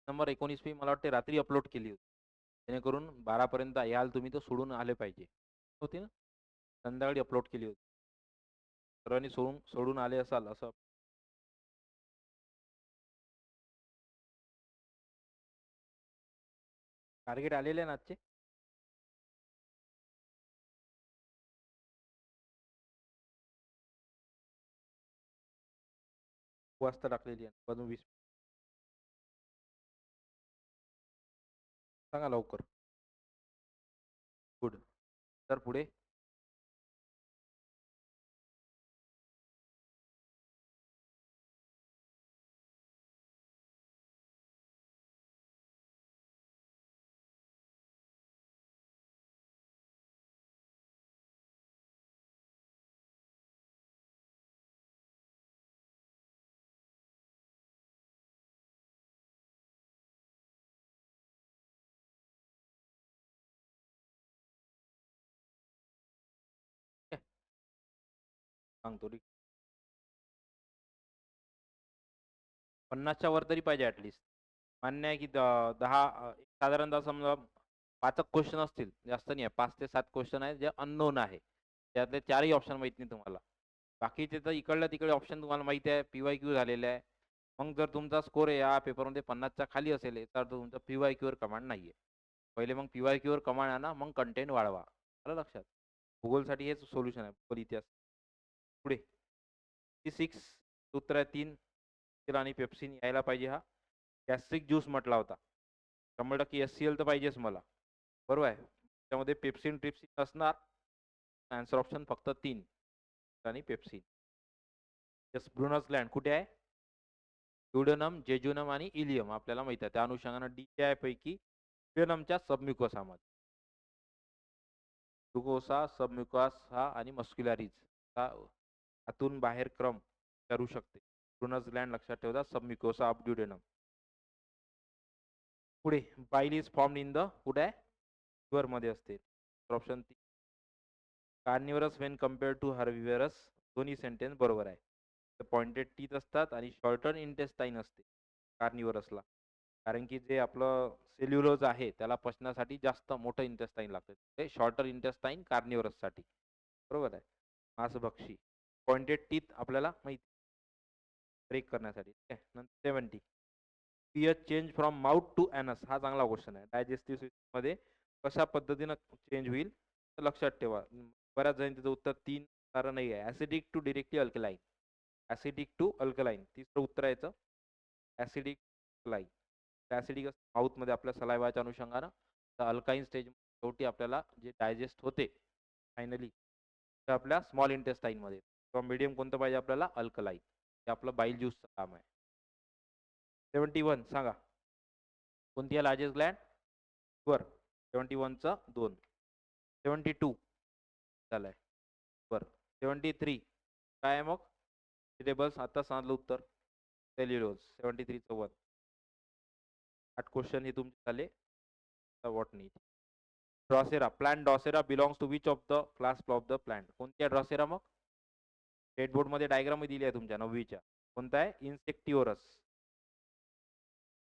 नंबर 19 मी मला वाटते रात्री अपलोड केली होती. जेणेकरून 12 पर्यंत याल तुम्ही तर सोडून आले पाहिजे. होती ना. संध्याकाळी अपलोड केली होती. सर्वांनी सोडून सोडून आले असाल असं. टार्गेट आलेले ना आजचे. वाजता टाकलेली आहे अजून 20. सांगा लवकर. गुड. तर पुढे सांगतो. 50च्या वर तरी पाहिजे ऍटलिस्ट. मान्य आहे की 10 साधारणतः समजा 5 क्वेश्चन असतील, जास्त नाही आहे. 5 ते 7 क्वेश्चन आहेत जे अननोन आहे. त्यातले 4ही ऑप्शन माहित नाही तुम्हाला. बाकीचे तर इकडल्या तिकडे ऑप्शन तुम्हाला माहिती आहे, PYQ झालेले आहे. मग जर तुमचा स्कोर या पेपरमध्ये 50च्या खाली असेल तर तुमचं PYQ वर कमांड नाहीये. पहिले मग PYQ वर कमांड आणा, मग कंटेंट वाढवा. आलं लक्षात? भूगोलसाठी हेच सोल्युशन आहे, भूगोल इतिहास. पुढे 6 सूत्र आहे 3 आणि पेप्सिन यायला पाहिजे. हा गॅस्ट्रिक ज्यूस म्हटला होता. 100% HCl तर पाहिजेच मला, बरोबर आहे. त्यामध्ये पेप्सिन ट्रिप्सिन असणार. आन्सर ऑप्शन फक्त 3 आणि पेप्सिन. ब्रुनस ग्लँड कुठे आहे? ड्युडेनम, जेजुनम आणि इलियम आपल्याला माहित आहे. त्या अनुषंगाने DI पैकी ड्युडेनमच्या सबम्युकोसामध्ये ग्लुकोसा, सबम्युकोसा आणि मस्क्युलॅरिज आतून बाहेर क्रम करू शकते. ब्रुनस ग्लँड लक्षात ठेवता, सबम्युकोसा ऑफ ड्युडेनम. पुढे बाईल इज फॉर्म्ड इन द कुठे आहे? लिव्हर मध्ये असते. Option 3 carnivorous when compared to herbivorous. दोन्ही सेंटेन्स बरोबर आहे. पॉइंटेड टीथ असतात आणि शॉर्टर इंटेस्टाईन असते कार्निवरसला. कारण की जे आपलं सेल्युलोज आहे त्याला पचण्यासाठी जास्त मोठं इंटेस्टाईन लागतं. ते शॉर्टर इंटेस्टाईन कार्निवरससाठी, बरोबर आहे. मांसभक्षी. पॉइंटेड टीथ आपल्याला माहिती ब्रेक करण्यासाठी. नंतर 70 pH change from mouth to anus. हा चांगला क्वेश्चन आहे. डायजेस्टिव्ह सिस्टम मध्ये कशा पद्धतीनं चेंज होईल तर लक्षात ठेवा. बऱ्याच जण त्याचं उत्तर 3 कारण नाही आहे. Acidic to directly alkaline. Acidic to alkaline तिसरं उत्तर आहे याचं. Acidic alkaline. ऍसिडिक माउथ मध्ये आपल्या सलायवाच्या अनुषंगानं, तर अल्काईन स्टेज शेवटी आपल्याला जे डायजेस्ट होते फायनली तर आपल्या स्मॉल इंटेस्टाईन मध्ये. किंवा मीडियम कोणतं पाहिजे आपल्याला? अल्कलाईन. हे आपलं बाईल ज्यूसचं काम आहे. 71 सांगा कोणती आहे लार्जेस्ट ग्लँड? वर. 71चं 2. 72 झालंय बर. 73 काय आहे मग? व्हेजिटेबल्स आता सांगितलं उत्तर सेल्युलोज. 73चं 1. 8 क्वेश्चन हे तुमचे झाले. What need. Drosera plant. Drosera belongs to which of the class of the plant? कोणती आहे ड्रॉसेरा मग? बोर्ड मध्ये डायग्राम दिली आहे तुमच्या 9वीच्या. कोणता आहे? इन्सेक्टिओरस.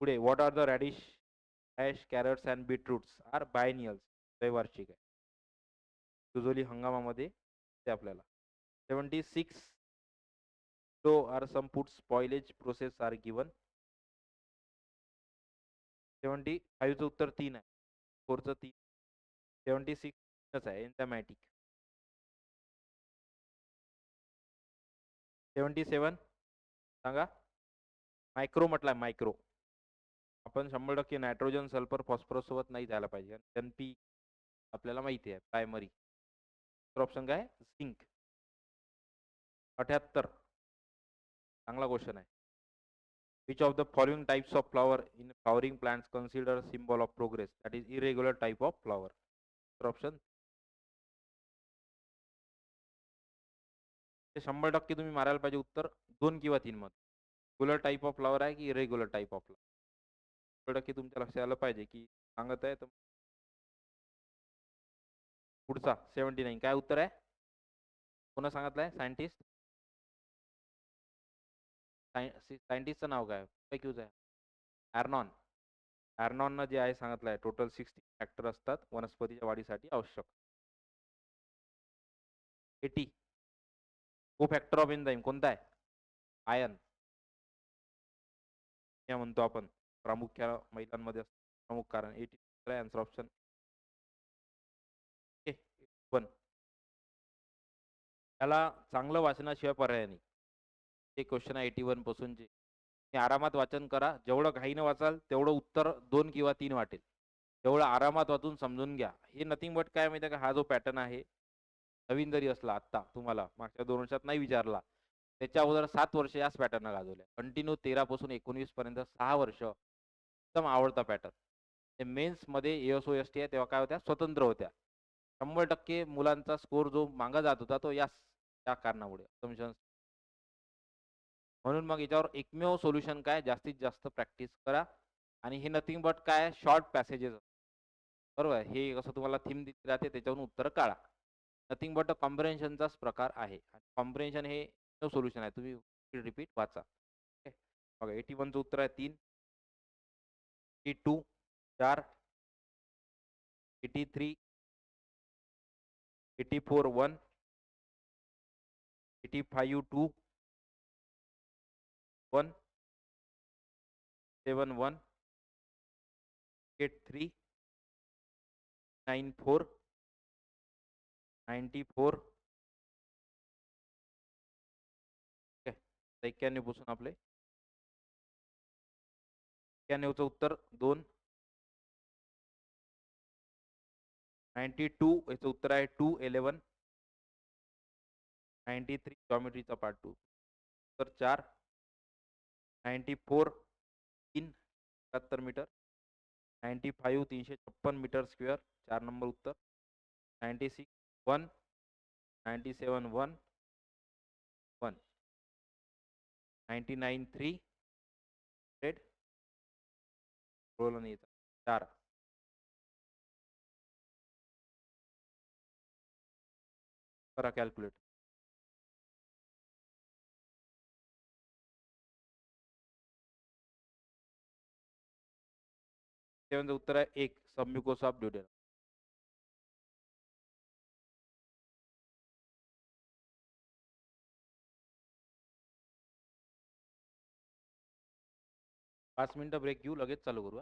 पुढे what are the radish dash carrots and beetroots are biennials. त्रैवार्षिक आहे. युजली हंगामामध्ये ते आपल्याला. 76 so are some food spoilage process are given. 75 चं उत्तर 3 आहे. 4 चं 3. 76 आहे एन्झायमॅटिक. 77 सांगा. मायक्रो म्हटलाय मायक्रो. आपण 100% नायट्रोजन, सल्फर, फॉस्फरस सोबत नाही जायला पाहिजे. NP आपल्याला माहिती आहे प्रायमरी. तर ऑप्शन काय? झिंक. 78 चांगला क्वेश्चन आहे. Which of the following types of flower in flowering plants consider a symbol of progress? That is irregular type of flower. Option ते 100% तुम्ही मारायला पाहिजे उत्तर 2 किंवा 3 मध्ये. रेग्युलर टाईप ऑफ फ्लॉवर आहे की इरेग्युलर टाईप ऑफ फ्लॉवर? 100% तुमच्या लक्षात आलं पाहिजे की सांगत आहे. तर पुढचा 79 काय उत्तर आहे? कोणा सांगितलंय? सायंटिस्ट. सायंटिस्टचं नाव काय? क्यूज आहे ॲर्नॉन. ॲर्नॉननं जे आहे सांगितलंय टोटल 60 फॅक्टर असतात वनस्पतीच्या वाढीसाठी आवश्यक. 80 को फॅक्टर ऑफ एन्झाईम कोणता आहे? आयन म्हणतो आपण. प्रामुख्याने महिलांमध्ये प्रमुख कारण. 80 आन्सर ऑप्शन 1. त्याला चांगलं वाचनाशिवाय पर्याय नाही. हे क्वेश्चन आहे 81 पासूनचे. आरामात वाचन करा. जेवढं घाईनं वाचाल तेवढं उत्तर 2 किंवा 3 वाटेल. तेवढं आरामात वाचून समजून घ्या. हे नथिंग बट काय माहिती आहे का, हा जो पॅटर्न आहे, नवीन जरी असला आत्ता तुम्हाला मागच्या 2 वर्षात नाही विचारला, त्याच्या अगोदर 7 वर्ष याच पॅटर्नला गाजवल्या. कंटिन्यू 13 पासून 19 पर्यंत 6 वर्ष एकदम आवडता पॅटर्न. ते मेन्समध्ये एस-ओ-एस-टी आहे तेव्हा काय होत्या, स्वतंत्र होत्या. 100% मुलांचा स्कोर जो मागे जात होता तो या कारणामुळे assumptions. म्हणून मग याच्यावर एकमेव सोल्युशन काय, जास्तीत जास्त प्रॅक्टिस करा आणि हे नथिंग बट काय शॉर्ट पॅसेजेस बरोबर आहे. हे कसं तुम्हाला थीम दिली जाते त्याच्यावरून उत्तरं काढा. नथिंग बट अ कॉम्प्रिहेन्शनचाच प्रकार आहे. कॉम्प्रिहेन्शन हे सोल्युशन आहे. तुम्ही रिपीट वाचा. ओके. बघा 81चं उत्तर आहे 3, 82 4, 83, 84 1, 85 2, 1, 7 1, 8 3, 9 4, 94. ओके. 91 पासून आपले 91चं उत्तर 2, 92 याचं उत्तर आहे 2 11, 93 जॉमेट्रीचा पार्ट 2 तर 4, 94 3 71 मीटर, 95 356 मीटर स्क्वेअर 4 नंबर उत्तर, 96 1, 97 1, 1, 99 3 रेड रोल नाही 4. करा कॅल्क्युलेट. त्यानंतर उत्तर आहे 1 सबम्युकोसा ऑफ ड्युडेनम. 5 मिनिटं ब्रेक घेऊ लगेच चालू करू.